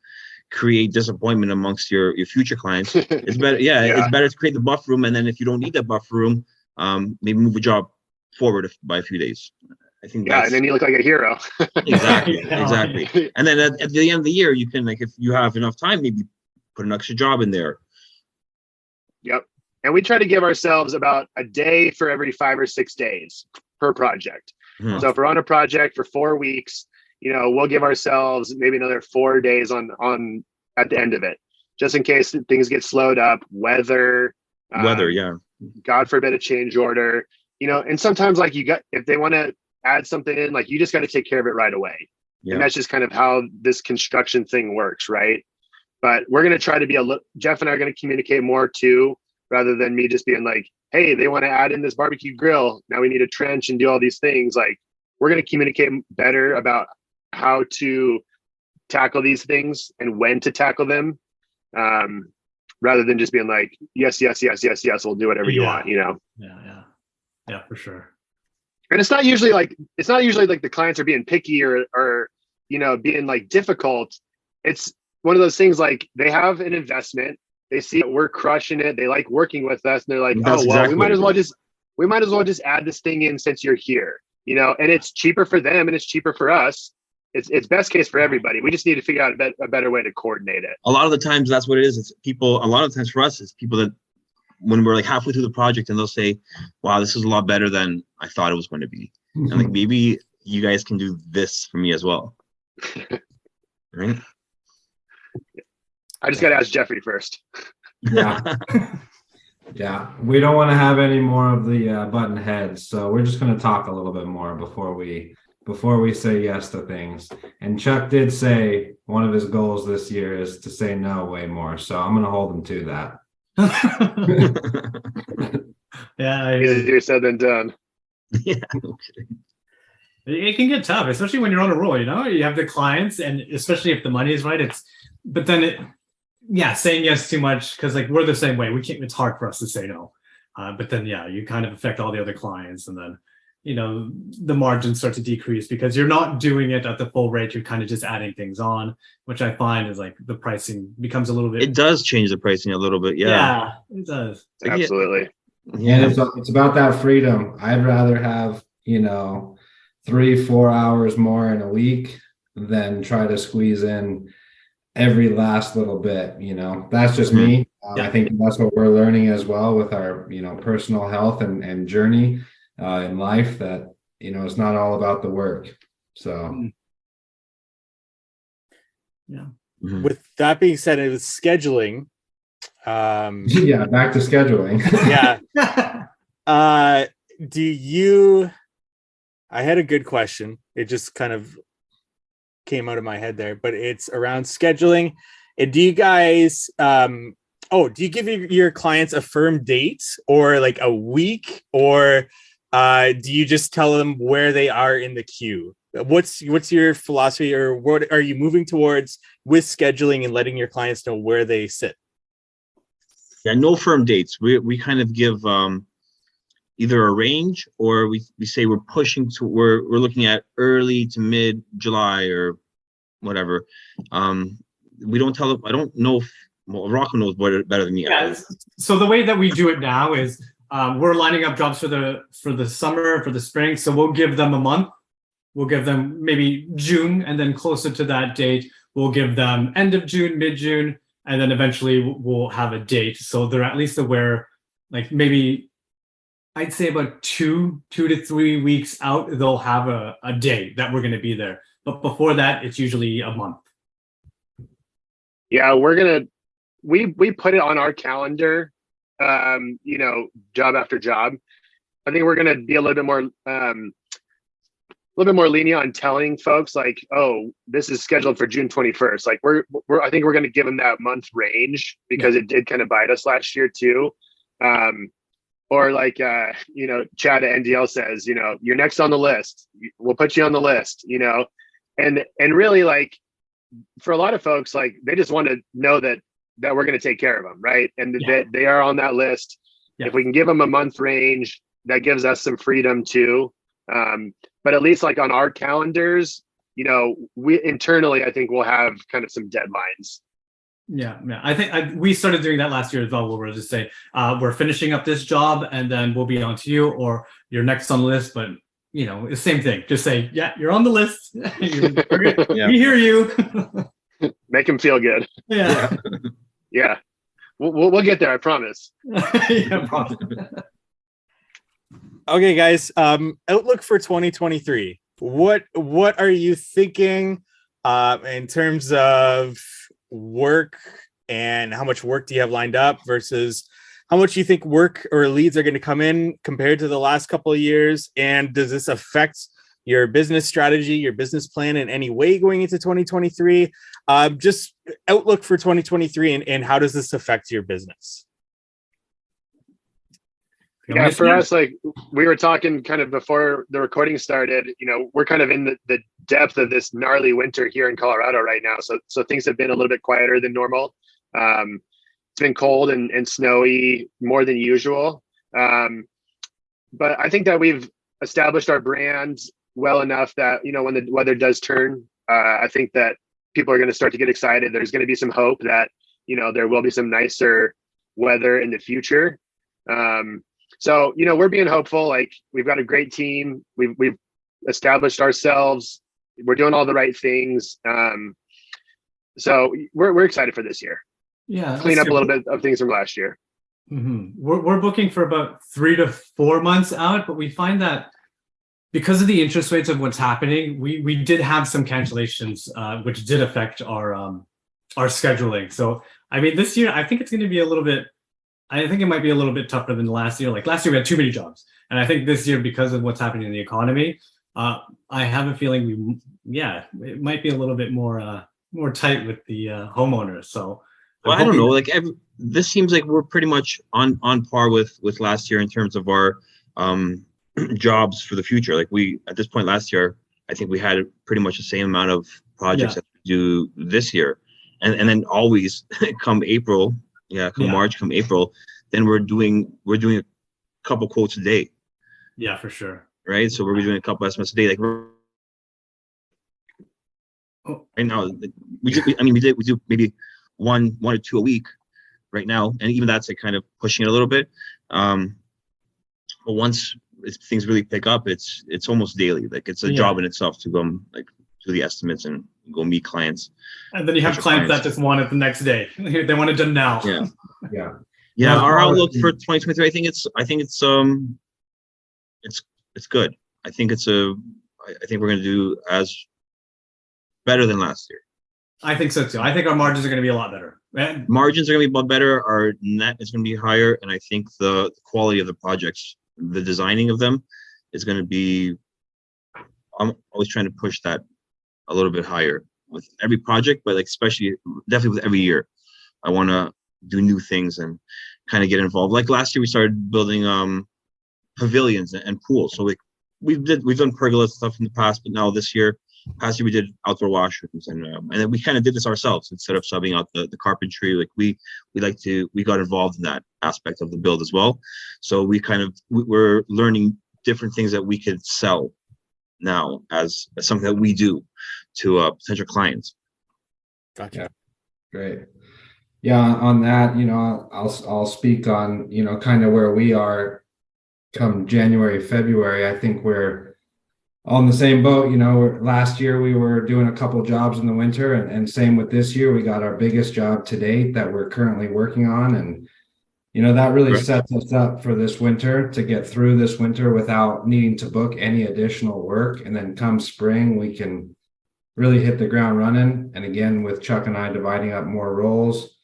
create disappointment amongst your future clients. It's better. It's better to create the buffer room, and then if you don't need that buffer room, maybe move a job forward by a few days. I think. And then you look like a hero. Exactly. And then at the end of the year, you can, if you have enough time, maybe put an extra job in there. Yep. And we try to give ourselves about a day for every 5 or 6 days per project. So if we're on a project for 4 weeks, we'll give ourselves maybe another 4 days on at the end of it, just in case things get slowed up, weather, yeah. God forbid a change order, and sometimes like if they want to add something in, like you just got to take care of it right away. Yeah. And that's just kind of how this construction thing works, right? But we're going to try to be Jeff and I are going to communicate more too, rather than me just being like, hey, they want to add in this barbecue grill. Now we need a trench and do all these things. Like, we're going to communicate better about how to tackle these things and when to tackle them, rather than just being like, yes, we'll do whatever you want, Yeah, for sure. And it's not usually like the clients are being picky or being like difficult. It's one of those things like they have an investment, they see that we're crushing it, they like working with us, and they're like, That's exactly we might as well just add this thing in since you're here, and it's cheaper for them and it's cheaper for us. It's best case for everybody. We just need to figure out a better way to coordinate it. A lot of the times that's what it is. It's people, a lot of times for us, it's people that when we're like halfway through the project and they'll say, wow, this is a lot better than I thought it was going to be. And like, maybe you guys can do this for me as well. Right? I just got to ask Jeffrey first. Yeah. Yeah. We don't want to have any more of the button heads. So we're just going to talk a little bit more before we say yes to things. And Chuck did say one of his goals this year is to say no way more. So I'm going to hold him to that. Yeah, Easier said than done. Yeah. Okay. It can get tough, especially when you're on a roll. You have the clients, and especially if the money is right. Saying yes too much, because like we're the same way. We can't. It's hard for us to say no. But then you kind of affect all the other clients, and then the margins start to decrease because you're not doing it at the full rate. You're kind of just adding things on, which I find is like the pricing becomes a little bit. It does change the pricing a little bit. Yeah, it does. Absolutely. Yeah, and it's about that freedom. I'd rather have 3-4 hours more in a week than try to squeeze in every last little bit. That's just me. I think that's what we're learning as well with our personal health and journey in life, that it's not all about the work. So yeah. With that being said, it was scheduling. Yeah, back to scheduling. Yeah. I had a good question. It just kind of came out of my head there, but it's around scheduling. And do you guys, do you give your clients a firm date or like a week, or do you just tell them where they are in the queue? What's your philosophy, or what are you moving towards with scheduling and letting your clients know where they sit? Yeah, no firm dates. We kind of give either a range, or we say we're pushing to we're looking at early to mid July or whatever. We don't tell them. I don't know if Rocco knows better than me. Yeah. So the way that we do it now is we're lining up jobs for the summer, for the spring. So we'll give them a month. We'll give them maybe June, and then closer to that date, we'll give them end of June, mid-June, and then eventually we'll have a date. So they're at least aware, like maybe I'd say about 2 to 3 weeks out, they'll have a day that we're going to be there. But before that, it's usually a month. Yeah, we put it on our calendar, job after job. I think we're going to be a little bit more lenient on telling folks like, oh, this is scheduled for June 21st. Like I think we're going to give them that month range, because it did kind of bite us last year too. Or like, Chad at NDL says, you're next on the list. We'll put you on the list, and really, like, for a lot of folks, like, they just want to know that we're going to take care of them. Right. And that they are on that list. Yeah. If we can give them a month range, that gives us some freedom too. But at least like on our calendars, we internally, I think we'll have kind of some deadlines. Yeah. I think we started doing that last year as well, where we'll just say, we're finishing up this job and then we'll be on to you, or you're next on the list. But, it's the same thing. Just say, yeah, you're on the list. We hear you. Make them feel good. Yeah. Yeah. We'll get there. I promise. Yeah, promise. Okay, guys. Outlook for 2023. what are you thinking in terms of work, and how much work do you have lined up versus how much you think work or leads are going to come in compared to the last couple of years? And does this affect your business strategy, your business plan in any way going into 2023? Just outlook for 2023, and how does this affect your business? Yeah, for us, like we were talking kind of before the recording started, we're kind of in the depth of this gnarly winter here in Colorado right now. So things have been a little bit quieter than normal. It's been cold and snowy more than usual. But I think that we've established our brand well enough that, when the weather does turn, I think that people are going to start to get excited. There's going to be some hope that, there will be some nicer weather in the future. So, we're being hopeful. Like, we've got a great team. We've established ourselves. We're doing all the right things. So we're excited for this year. Yeah, Clean up a little bit of things from last year. Mm-hmm. We're booking for about 3 to 4 months out, but we find that because of the interest rates of what's happening, we did have some cancellations, which did affect our scheduling. So, I mean, this year, I think it's going to be I think it might be a little bit tougher than last year. Like last year, we had too many jobs. And I think this year, because of what's happening in the economy, I have a feeling it might be a little bit more tight with the homeowners. So, well, I don't know. Like this seems like we're pretty much on par with last year in terms of our jobs for the future. Like at this point last year, I think we had pretty much the same amount of projects that we do this year, and then always come April. March, come April, then we're doing a couple quotes a day. Yeah, for sure. Right. So we're doing a couple estimates a day. Like right now, we do maybe one or two a week right now, and even that's like kind of pushing it a little bit. But once things really pick up, it's almost daily. Like it's a job in itself to go like do the estimates and go meet clients. And then you have clients that just want it the next day. They want it done now. Yeah. Our outlook for 2023, I think it's good. I think we're going to do as better than last year. I think so too. I think our margins are going to be a lot better. Margins are going to be a lot better. Our net is going to be higher, and I think the quality of the projects, the designing of them, is going to be. I'm always trying to push that a little bit higher with every project, but like definitely with every year, I want to do new things and kind of get involved. Like last year, we started building pavilions and pools. So like we've done pergola stuff in the past, but now this year, past year we did outdoor washrooms, and then we kind of did this ourselves instead of subbing out the carpentry. Like we got involved in that aspect of the build as well. So we're learning different things that we could sell now as something that we do to potential clients. Gotcha. Great. Yeah, on that, I'll speak on, kind of where we are come January, February. I think we're on the same boat. Last year we were doing a couple jobs in the winter, and same with this year. We got our biggest job to date that we're currently working on, and that really sets us up for this winter to get through this winter without needing to book any additional work. And then come spring, we can really hit the ground running. And again, with Chuck and I dividing up more roles,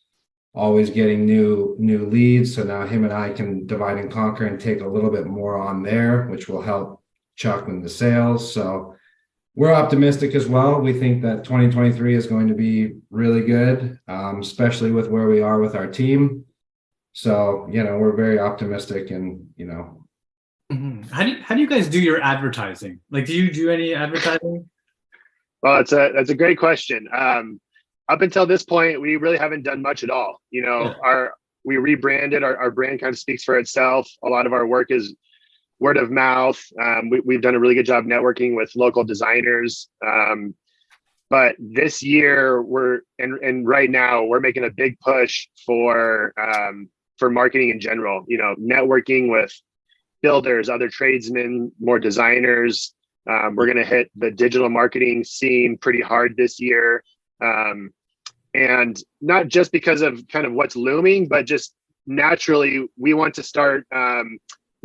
always getting new leads. So now him and I can divide and conquer and take a little bit more on there, which will help Chuck in the sales. So we're optimistic as well. We think that 2023 is going to be really good, especially with where we are with our team. So, we're very optimistic, and, Mm-hmm. How do you guys do your advertising? Like, do you do any advertising? Well, that's a great question. Up until this point, we really haven't done much at all. We rebranded, our brand kind of speaks for itself. A lot of our work is word of mouth. We've done a really good job networking with local designers. But this year and right now we're making a big push for marketing in general, networking with builders, other tradesmen, more designers. We're going to hit the digital marketing scene pretty hard this year. And not just because of kind of what's looming, but just naturally we want to start,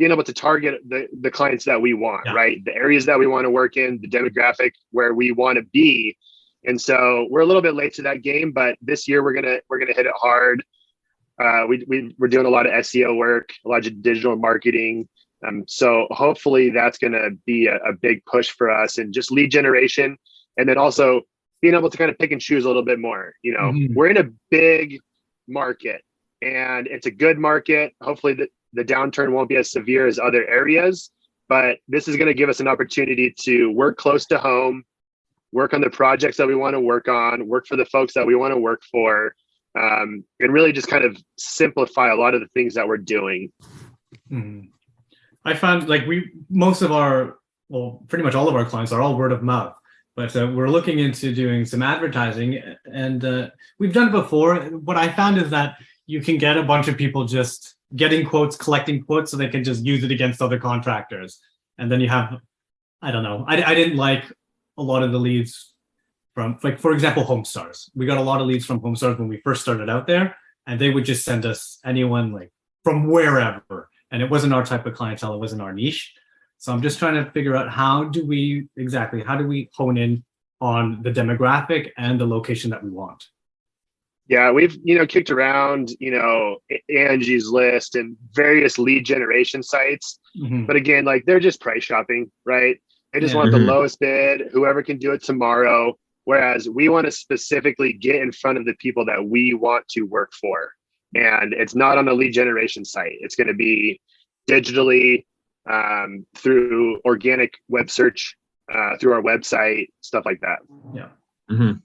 being able to target the clients that we want, right? The areas that we want to work in, the demographic where we want to be. And so we're a little bit late to that game, but this year we're gonna hit it hard. We're doing a lot of SEO work, a lot of digital marketing. So hopefully that's going to be a big push for us, and just lead generation. And then also being able to kind of pick and choose a little bit more. We're in a big market, and it's a good market. Hopefully the downturn won't be as severe as other areas, but this is going to give us an opportunity to work close to home, work on the projects that we want to work on, work for the folks that we want to work for, and really just kind of simplify a lot of the things that we're doing. Mm-hmm. I found like most of our, well, pretty much all of our clients are all word of mouth, but we're looking into doing some advertising, and we've done it before. What I found is that you can get a bunch of people just getting quotes, collecting quotes, so they can just use it against other contractors. And then you have, I don't know, I didn't like a lot of the leads from, like, for example, Homestars. We got a lot of leads from Homestars when we first started out there, and they would just send us anyone like from wherever. And it wasn't our type of clientele, it wasn't our niche. So I'm just trying to figure out how do we hone in on the demographic and the location that we want. Yeah, we've, kicked around, Angie's List and various lead generation sites. Mm-hmm. But again, like, they're just price shopping, right? They just want the lowest bid, whoever can do it tomorrow. Whereas we want to specifically get in front of the people that we want to work for. And it's not on a lead generation site. It's going to be digitally, through organic web search, through our website, stuff like that. Yeah. Mm-hmm.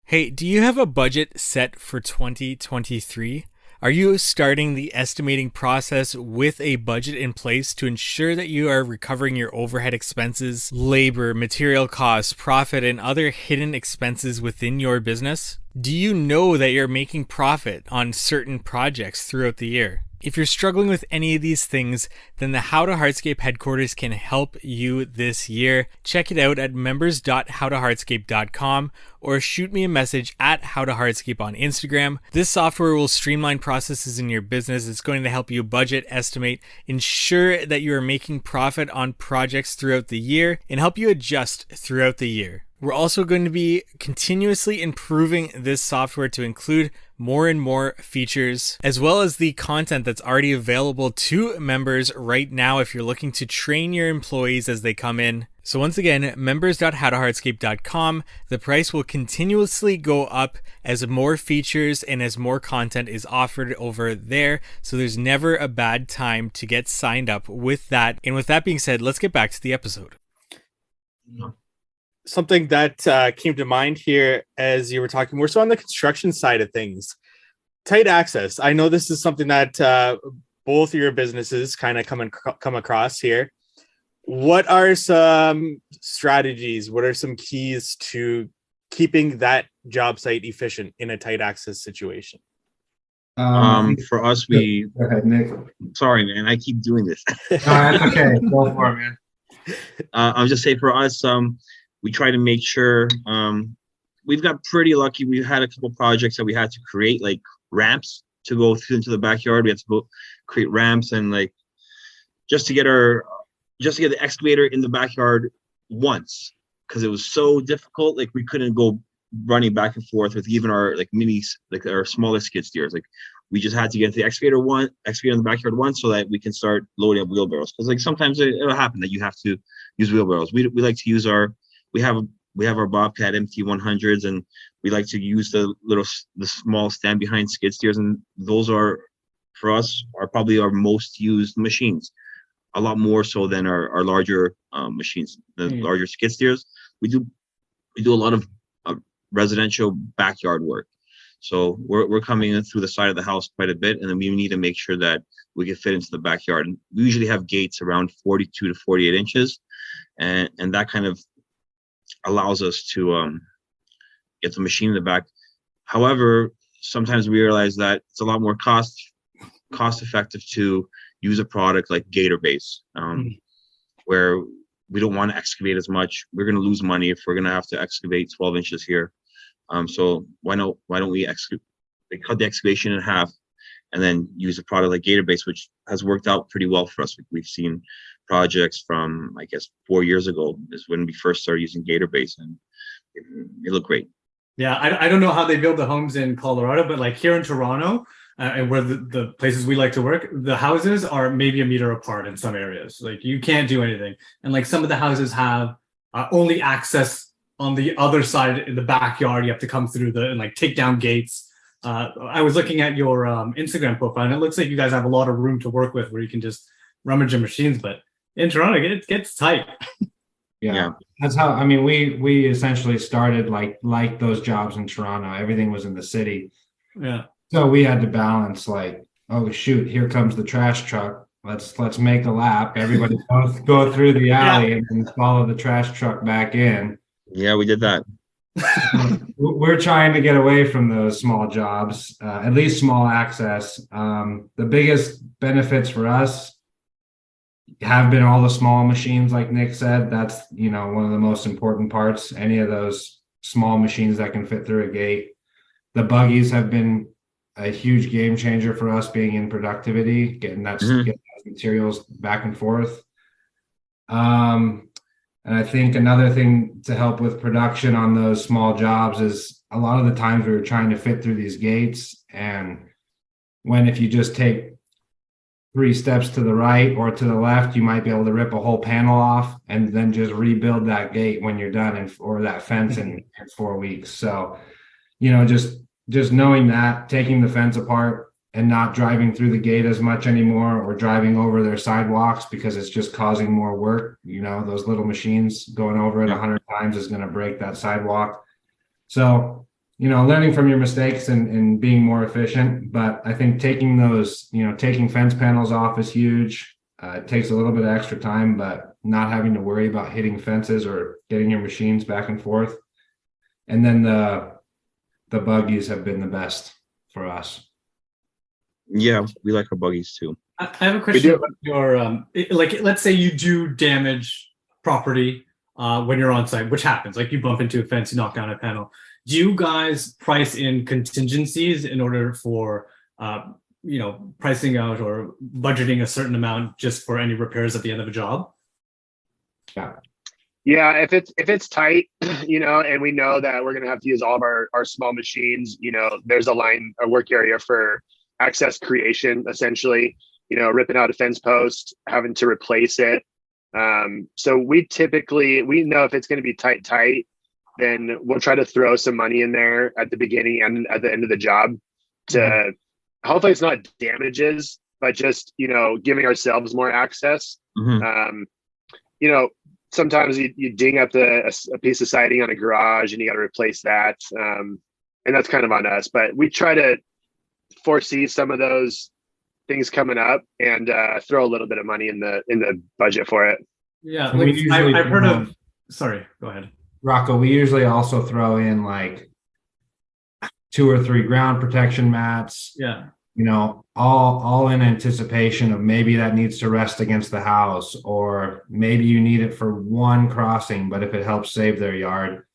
Hey, do you have a budget set for 2023? Are you starting the estimating process with a budget in place to ensure that you are recovering your overhead expenses, labor, material costs, profit, and other hidden expenses within your business? Do you know that you're making profit on certain projects throughout the year? If you're struggling with any of these things, then the How to Hardscape headquarters can help you this year. Check it out at members.howtohardscape.com or shoot me a message at howtohardscape on Instagram. This software will streamline processes in your business. It's going to help you budget, estimate, ensure that you are making profit on projects throughout the year, and help you adjust throughout the year. We're also going to be continuously improving this software to include more and more features, as well as the content that's already available to members right now if you're looking to train your employees as they come in. So once again, members.howtohardscape.com. The price will continuously go up as more features and as more content is offered over there. So there's never a bad time to get signed up with that. And with that being said, let's get back to the episode. Something that came to mind here as you were talking more so on the construction side of things, tight access. I know this is something that both of your businesses kind of come across here. What are some strategies? What are some keys to keeping that job site efficient in a tight access situation? For us, go ahead, Nick. Sorry, man, I keep doing this. That's okay. Go for it, man. I'll just say for us, we try to make sure we've got pretty lucky. We've had a couple projects that we had to create like ramps to go into the backyard. We had to go create ramps and like just to get the excavator in the backyard once, because it was so difficult. Like, we couldn't go running back and forth with even our like minis, like our smaller skid steers. Like, we just had to get the excavator in the backyard once so that we can start loading up wheelbarrows. Because like sometimes it'll happen that you have to use wheelbarrows. We like to use we have our Bobcat MT100s, and we like to use the small stand behind skid steers, and those are, for us, are probably our most used machines, a lot more so than our larger machines, the larger skid steers. We do a lot of residential backyard work, so we're coming in through the side of the house quite a bit, and then we need to make sure that we can fit into the backyard. And we usually have gates around 42 to 48 inches, and that kind of allows us to get the machine in the back. However, sometimes we realize that it's a lot more cost effective to use a product like Gator Base, where we don't want to excavate as much. We're going to lose money if we're going to have to excavate 12 inches here. So why don't we cut the excavation in half and then use a product like GatorBase, which has worked out pretty well for us. We've seen projects from, I guess, 4 years ago is when we first started using GatorBase, and it looked great. Yeah, I don't know how they build the homes in Colorado, but like here in Toronto, and where the places we like to work, the houses are maybe a meter apart in some areas. Like you can't do anything. And like some of the houses have only access on the other side in the backyard. You have to come through and like take down gates. I was looking at your Instagram profile, and it looks like you guys have a lot of room to work with where you can just rummage your machines. But in Toronto, it gets tight. Yeah. That's how, I mean, we essentially started like those jobs in Toronto. Everything was in the city. Yeah. So we had to balance like, oh shoot, here comes the trash truck. Let's make a lap. Everybody go through the alley and then follow the trash truck back in. Yeah, we did that. We're trying to get away from those small jobs, at least small access. The biggest benefits for us have been all the small machines, like Nick said. That's, one of the most important parts. Any of those small machines that can fit through a gate. The buggies have been a huge game changer for us, being in productivity, getting those materials back and forth. And I think another thing to help with production on those small jobs is a lot of the times we were trying to fit through these gates, and if you just take 3 steps to the right or to the left, you might be able to rip a whole panel off and then just rebuild that gate when you're done, or that fence in 4 weeks. So, just knowing that, taking the fence apart and not driving through the gate as much anymore, or driving over their sidewalks because it's just causing more work. Those little machines going over it 100 times is going to break that sidewalk. So, learning from your mistakes and being more efficient. But I think taking those, taking fence panels off is huge. It takes a little bit of extra time, but not having to worry about hitting fences or getting your machines back and forth. And then the buggies have been the best for us. Yeah, we like our buggies too. I have a question about your let's say you do damage property when you're on site, which happens. Like you bump into a fence, you knock down a panel. Do you guys price in contingencies in order for pricing out or budgeting a certain amount just for any repairs at the end of a job? Yeah, if it's tight, and we know that we're gonna have to use all of our small machines, there's a work area for access creation, essentially, ripping out a fence post, having to replace it. So we know if it's going to be tight, then we'll try to throw some money in there at the beginning and at the end of the job to hopefully it's not damages, but just, giving ourselves more access. Sometimes you ding up a piece of siding on a garage and you got to replace that. And that's kind of on us, but we try to foresee some of those things coming up and throw a little bit of money in the budget for it. Yeah, I've heard of. Sorry, go ahead, Rocco. We usually also throw in like 2 or 3 ground protection mats. Yeah, all in anticipation of maybe that needs to rest against the house, or maybe you need it for one crossing, but if it helps save their yard.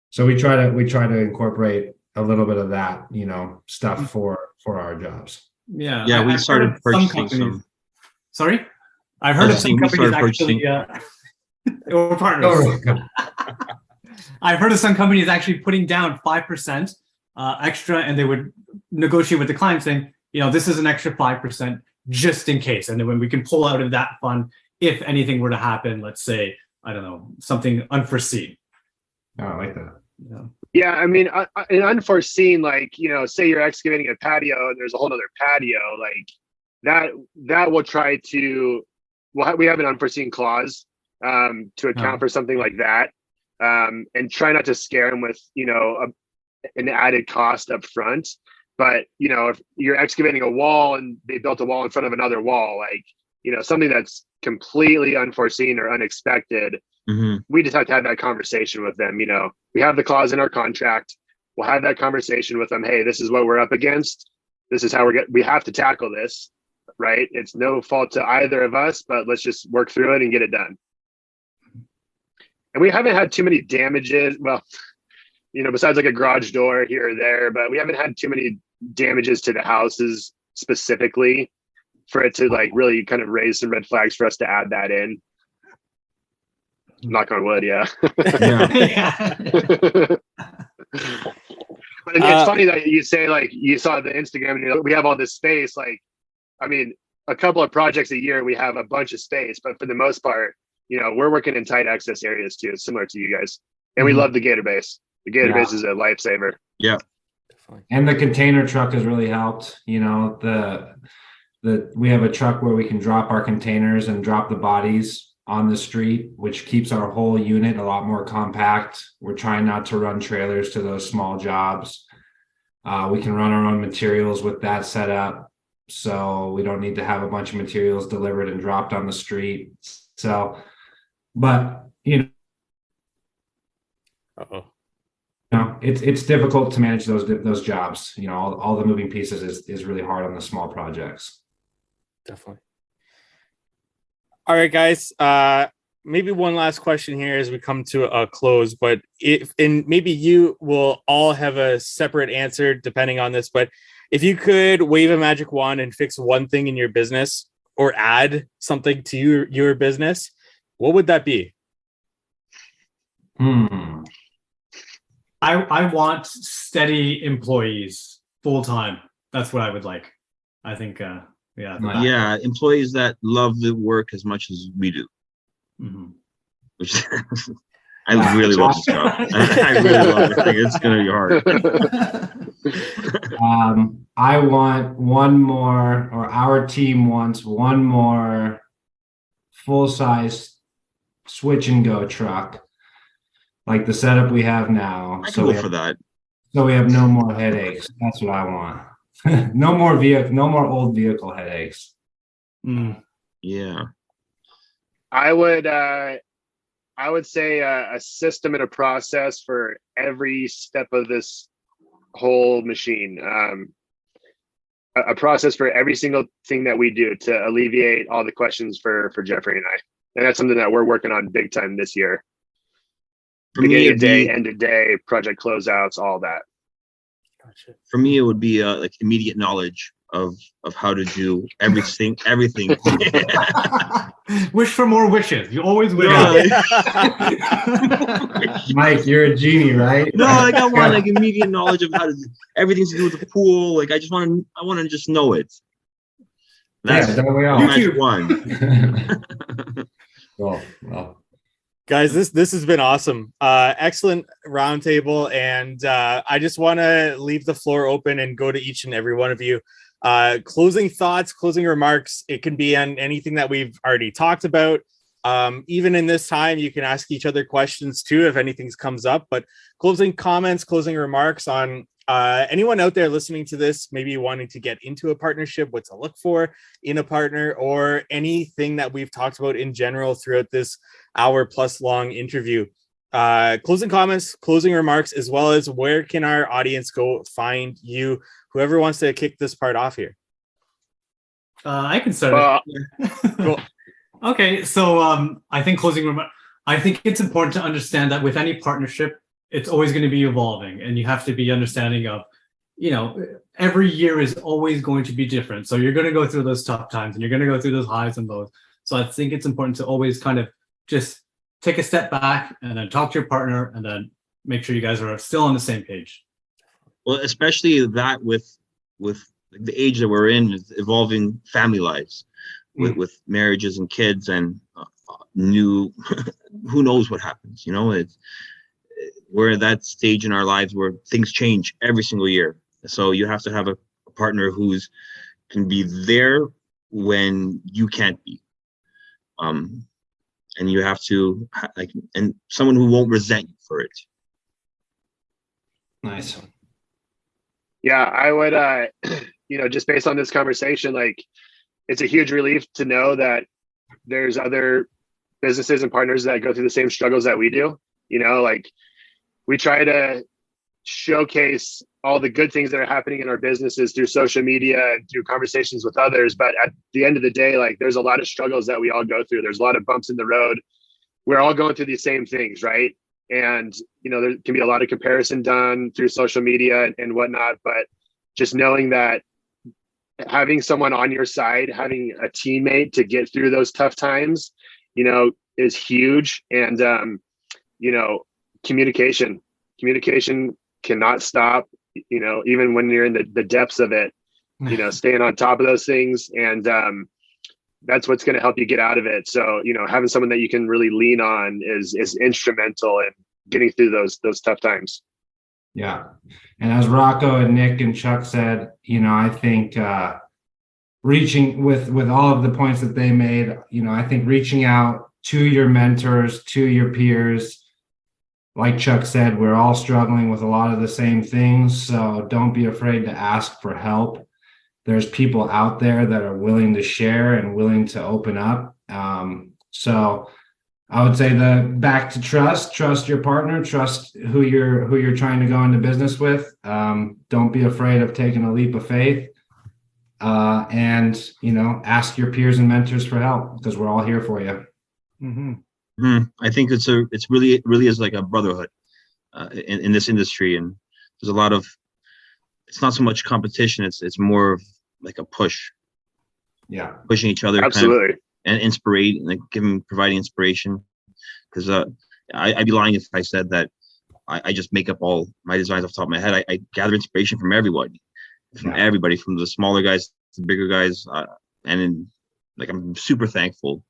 So we try to incorporate a little bit of that, stuff for our jobs. Yeah. We started purchasing some. Sorry, I've heard of some companies actually. We're partners. I've heard of some companies actually putting down 5% extra, and they would negotiate with the client saying, this is an extra 5% just in case, and then when we can pull out of that fund if anything were to happen. Let's say, I don't know, something unforeseen. Oh, I like that. Yeah, I mean, an unforeseen, say you're excavating a patio and there's a whole other patio, that will try to, we have an unforeseen clause to account for something like that, and try not to scare them with, an added cost up front. But, if you're excavating a wall and they built a wall in front of another wall, something that's completely unforeseen or unexpected, we just have to have that conversation with them. We have the clause in our contract. We'll have that conversation with them. Hey, this is what we're up against. This is how we have to tackle this, right? It's no fault to either of us, but let's just work through it and get it done. And we haven't had too many damages. Well, besides like a garage door here or there, but we haven't had too many damages to the houses specifically for it to like really kind of raise some red flags for us to add that in. Knock on wood, yeah. But it's funny that you say like you saw the Instagram and we have all this space. Like, I mean, a couple of projects a year, we have a bunch of space, but for the most part, we're working in tight access areas too, similar to you guys. And we love the Gator base. The Gator base is a lifesaver. Yeah. And the container truck has really helped. We have a truck where we can drop our containers and drop the bodies on the street, which keeps our whole unit a lot more compact. We're trying not to run trailers to those small jobs. We can run our own materials with that setup, so we don't need to have a bunch of materials delivered and dropped on the street. So, but it's difficult to manage those jobs. All the moving pieces is really hard on the small projects. Definitely. All right, guys. Maybe one last question here as we come to a close, but maybe you will all have a separate answer depending on this, but if you could wave a magic wand and fix one thing in your business or add something to your business, what would that be? I want steady employees full time. That's what I would like. I think, employees that love the work as much as we do. Which I really love this job. I really love it. I think it's going to be hard. I want one more, or our team wants one more full-size switch and go truck, like the setup we have now. I can go for that. So we have no more headaches. That's what I want. No more old vehicle headaches. Yeah. I would say a system and a process for every step of this whole machine. A process for every single thing that we do to alleviate all the questions for Jeffrey and I. And that's something that we're working on big time this year. Beginning of day, end of day, project closeouts, all that. Gotcha. For me, it would be like immediate knowledge of how to do everything. Wish for more wishes. You always wish. Mike, you're a genie, right? No, like I want like immediate knowledge of how to do everything to do with the pool. Like I want to just know it. That's one. Well. Guys, this has been awesome. Excellent roundtable, and I just want to leave the floor open and go to each and every one of you. Closing thoughts, closing remarks. It can be on anything that we've already talked about. Even in this time, you can ask each other questions too if anything comes up. But closing comments, closing remarks on anyone out there listening to this, maybe wanting to get into a partnership, what to look for in a partner, or anything that we've talked about in general throughout this hour-plus long interview. Closing comments, closing remarks, as well as where can our audience go find you? Whoever wants to kick this part off here. I can start. Cool. Okay, so I think I think it's important to understand that with any partnership, it's always going to be evolving, and you have to be understanding of, every year is always going to be different. So you're going to go through those tough times, and you're going to go through those highs and lows. So I think it's important to always kind of just take a step back and then talk to your partner, and then make sure you guys are still on the same page. Well, especially that with the age that we're in, is evolving family lives, with marriages and kids and new, who knows what happens. We're at that stage in our lives where things change every single year. So you have to have a partner who's can be there when you can't be. And you have to and someone who won't resent you for it. Nice. Yeah, I would, just based on this conversation, it's a huge relief to know that there's other businesses and partners that go through the same struggles that we do. We try to showcase all the good things that are happening in our businesses through social media and through conversations with others. But at the end of the day, there's a lot of struggles that we all go through. There's a lot of bumps in the road. We're all going through these same things, right? And, there can be a lot of comparison done through social media and whatnot, but just knowing that having someone on your side, having a teammate to get through those tough times, is huge. And, communication cannot stop, even when you're in the depths of it, staying on top of those things. And, that's what's going to help you get out of it. So, having someone that you can really lean on is instrumental in getting through those tough times. Yeah. And as Rocco and Nick and Chuck said, I think reaching with all of the points that they made, I think reaching out to your mentors, to your peers, like Chuck said, we're all struggling with a lot of the same things. So don't be afraid to ask for help. There's people out there that are willing to share and willing to open up. So I would say back to trust your partner, trust who you're trying to go into business with. Don't be afraid of taking a leap of faith, and ask your peers and mentors for help, because we're all here for you. Mm-hmm. I think it's really is like a brotherhood in this industry, and there's a lot of, it's not so much competition, it's more of like a push. Yeah, pushing each other. Absolutely. And providing inspiration. Because I'd be lying if I said that I just make up all my designs off the top of my head. I gather inspiration from everybody, from the smaller guys to the bigger guys. I'm super thankful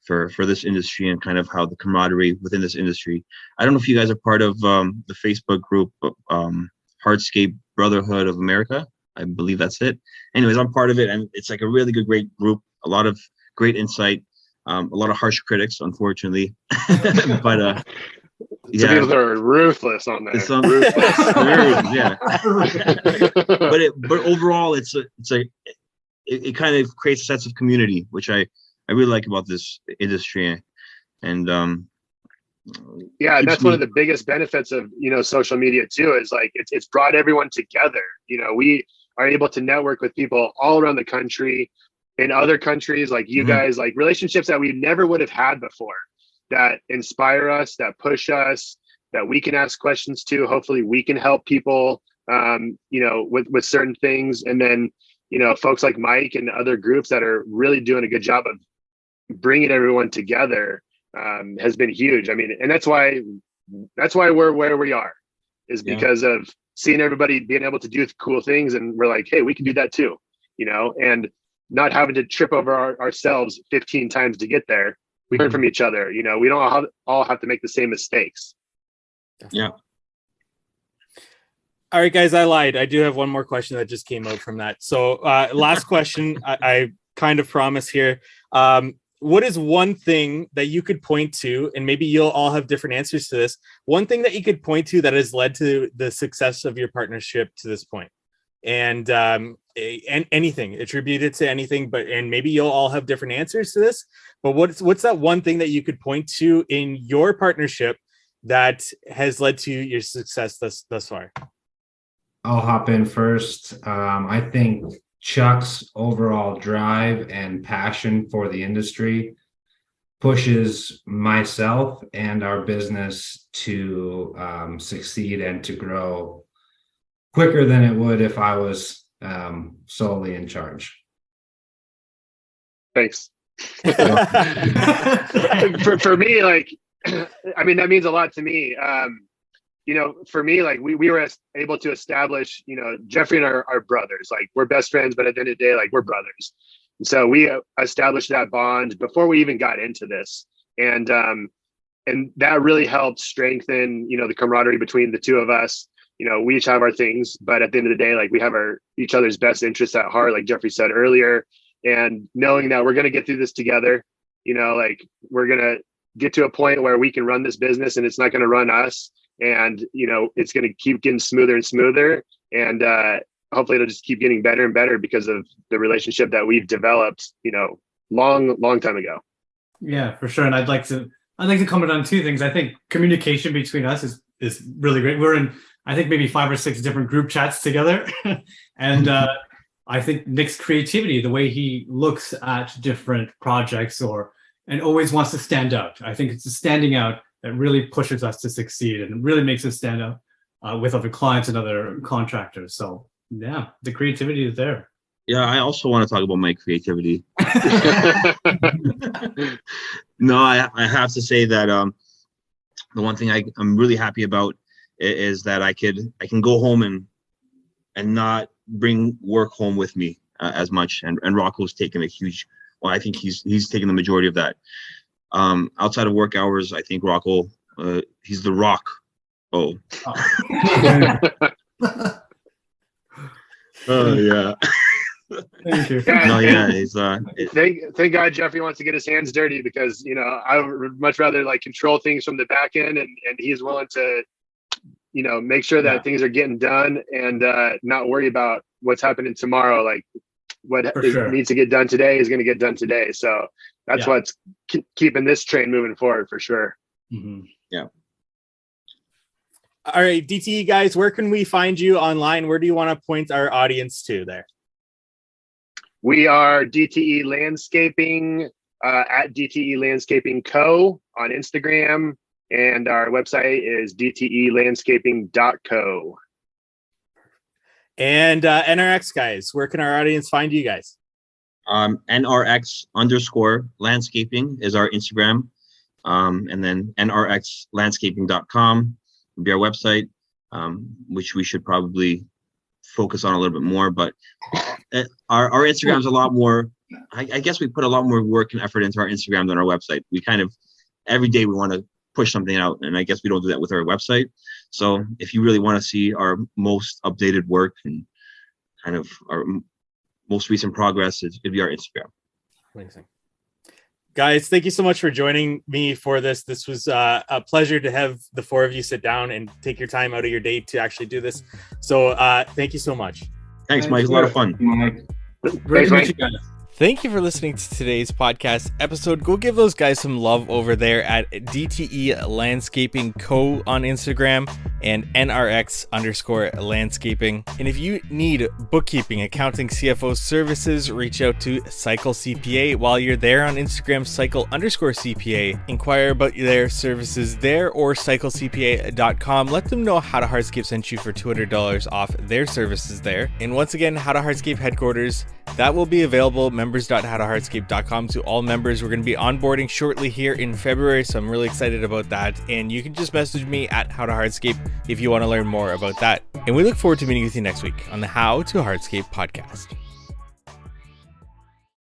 for this industry and kind of how the camaraderie within this industry. I don't know if you guys are part of the Facebook group, Hardscape Brotherhood of America. I believe that's it. Anyways, I'm part of it, and it's like a really great group. A lot of great insight. A lot of harsh critics, unfortunately, but some people are ruthless on that. Some ruthless, yeah. but overall, it kind of creates a sense of community, which I really like about this industry, and that's one of the biggest benefits of social media too. Is like it's brought everyone together. We are able to network with people all around the country. In other countries, like you guys, like relationships that we never would have had before, that inspire us, that push us, that we can ask questions to. Hopefully we can help people, with certain things. And then, folks like Mike and other groups that are really doing a good job of bringing everyone together has been huge. I mean, and that's why we're where we are, is because of seeing everybody being able to do cool things. And we're like, hey, we can do that too, and not having to trip over ourselves 15 times to get there. We learn from each other. We don't all have to make the same mistakes. Yeah. All right, guys, I lied. I do have one more question that just came out from that. So last question, I kind of promise here. What is one thing that you could point to, and maybe you'll all have different answers to this, one thing that you could point to that has led to the success of your partnership to this point? And anything, attribute it to anything, and maybe you'll all have different answers to this, but what's that one thing that you could point to in your partnership that has led to your success thus far? I'll hop in first. I think Chuck's overall drive and passion for the industry pushes myself and our business to succeed and to grow quicker than it would if I was solely in charge. Thanks. for me, like, I mean, that means a lot to me. For me, like we were able to establish, Jeffrey and our brothers, like we're best friends, but at the end of the day, like we're brothers. And so we established that bond before we even got into this. And that really helped strengthen, the camaraderie between the two of us. We each have our things, but at the end of the day, like we have each other's best interests at heart, like Jeffrey said earlier, and knowing that we're going to get through this together, like we're going to get to a point where we can run this business and it's not going to run us. And, it's going to keep getting smoother and smoother. And hopefully it'll just keep getting better and better because of the relationship that we've developed, long time ago. Yeah, for sure. And I'd like to comment on two things. I think communication between us is really great. We're in, I think, maybe 5 or 6 different group chats together. And I think Nick's creativity, the way he looks at different projects and always wants to stand out. I think it's the standing out that really pushes us to succeed and really makes us stand out with other clients and other contractors. So yeah, the creativity is there. Yeah, I also want to talk about my creativity. No, I have to say that the one thing I'm really happy about is that I can go home and not bring work home with me as much. And Rocco's taken a huge. Well, I think he's taken the majority of that. Outside of work hours, I think Rocco, he's the rock. Oh. Oh yeah. Thank you. No, yeah, he's Thank God Jeffrey wants to get his hands dirty, because I would much rather like control things from the back end, and he's willing to make sure that things are getting done and not worry about what's happening tomorrow. Like what needs to get done today is going to get done today. So that's what's keeping this train moving forward for sure. Mm-hmm. Yeah. All right, DTE guys, where can we find you online? Where do you want to point our audience to there? We are DTE Landscaping at DTE Landscaping Co. on Instagram, and our website is dtelandscaping.co. And NRX guys, where can our audience find you guys? NRX_landscaping is our Instagram, and then NRXlandscaping.com will be our website, which we should probably focus on a little bit more, but our Instagram's a lot more. I guess we put a lot more work and effort into our Instagram than our website. We kind of every day we want to push something out, and I guess we don't do that with our website. So if you really want to see our most updated work and kind of our most recent progress, it'd be our Instagram. Amazing. Guys, thank you so much for joining me for this. This was a pleasure to have the four of you sit down and take your time out of your day to actually do this. So thank you so much. Thanks, Mike. It's a lot of fun. Mike. Great to meet you guys. Thank you for listening to today's podcast episode. Go give those guys some love over there at DTE Landscaping Co. on Instagram and NRX_landscaping. And if you need bookkeeping, accounting, CFO services, reach out to Cycle CPA. While you're there on Instagram, Cycle_CPA. Inquire about their services there or CycleCPA.com. Let them know How to Hardscape sent you for $200 off their services there. And once again, How to Hardscape headquarters, that will be available, members.howtohardscape.com, to all members. We're going to be onboarding shortly here in February, so I'm really excited about that. And you can just message me at How to Hardscape if you want to learn more about that. And we look forward to meeting with you next week on the How to Hardscape podcast.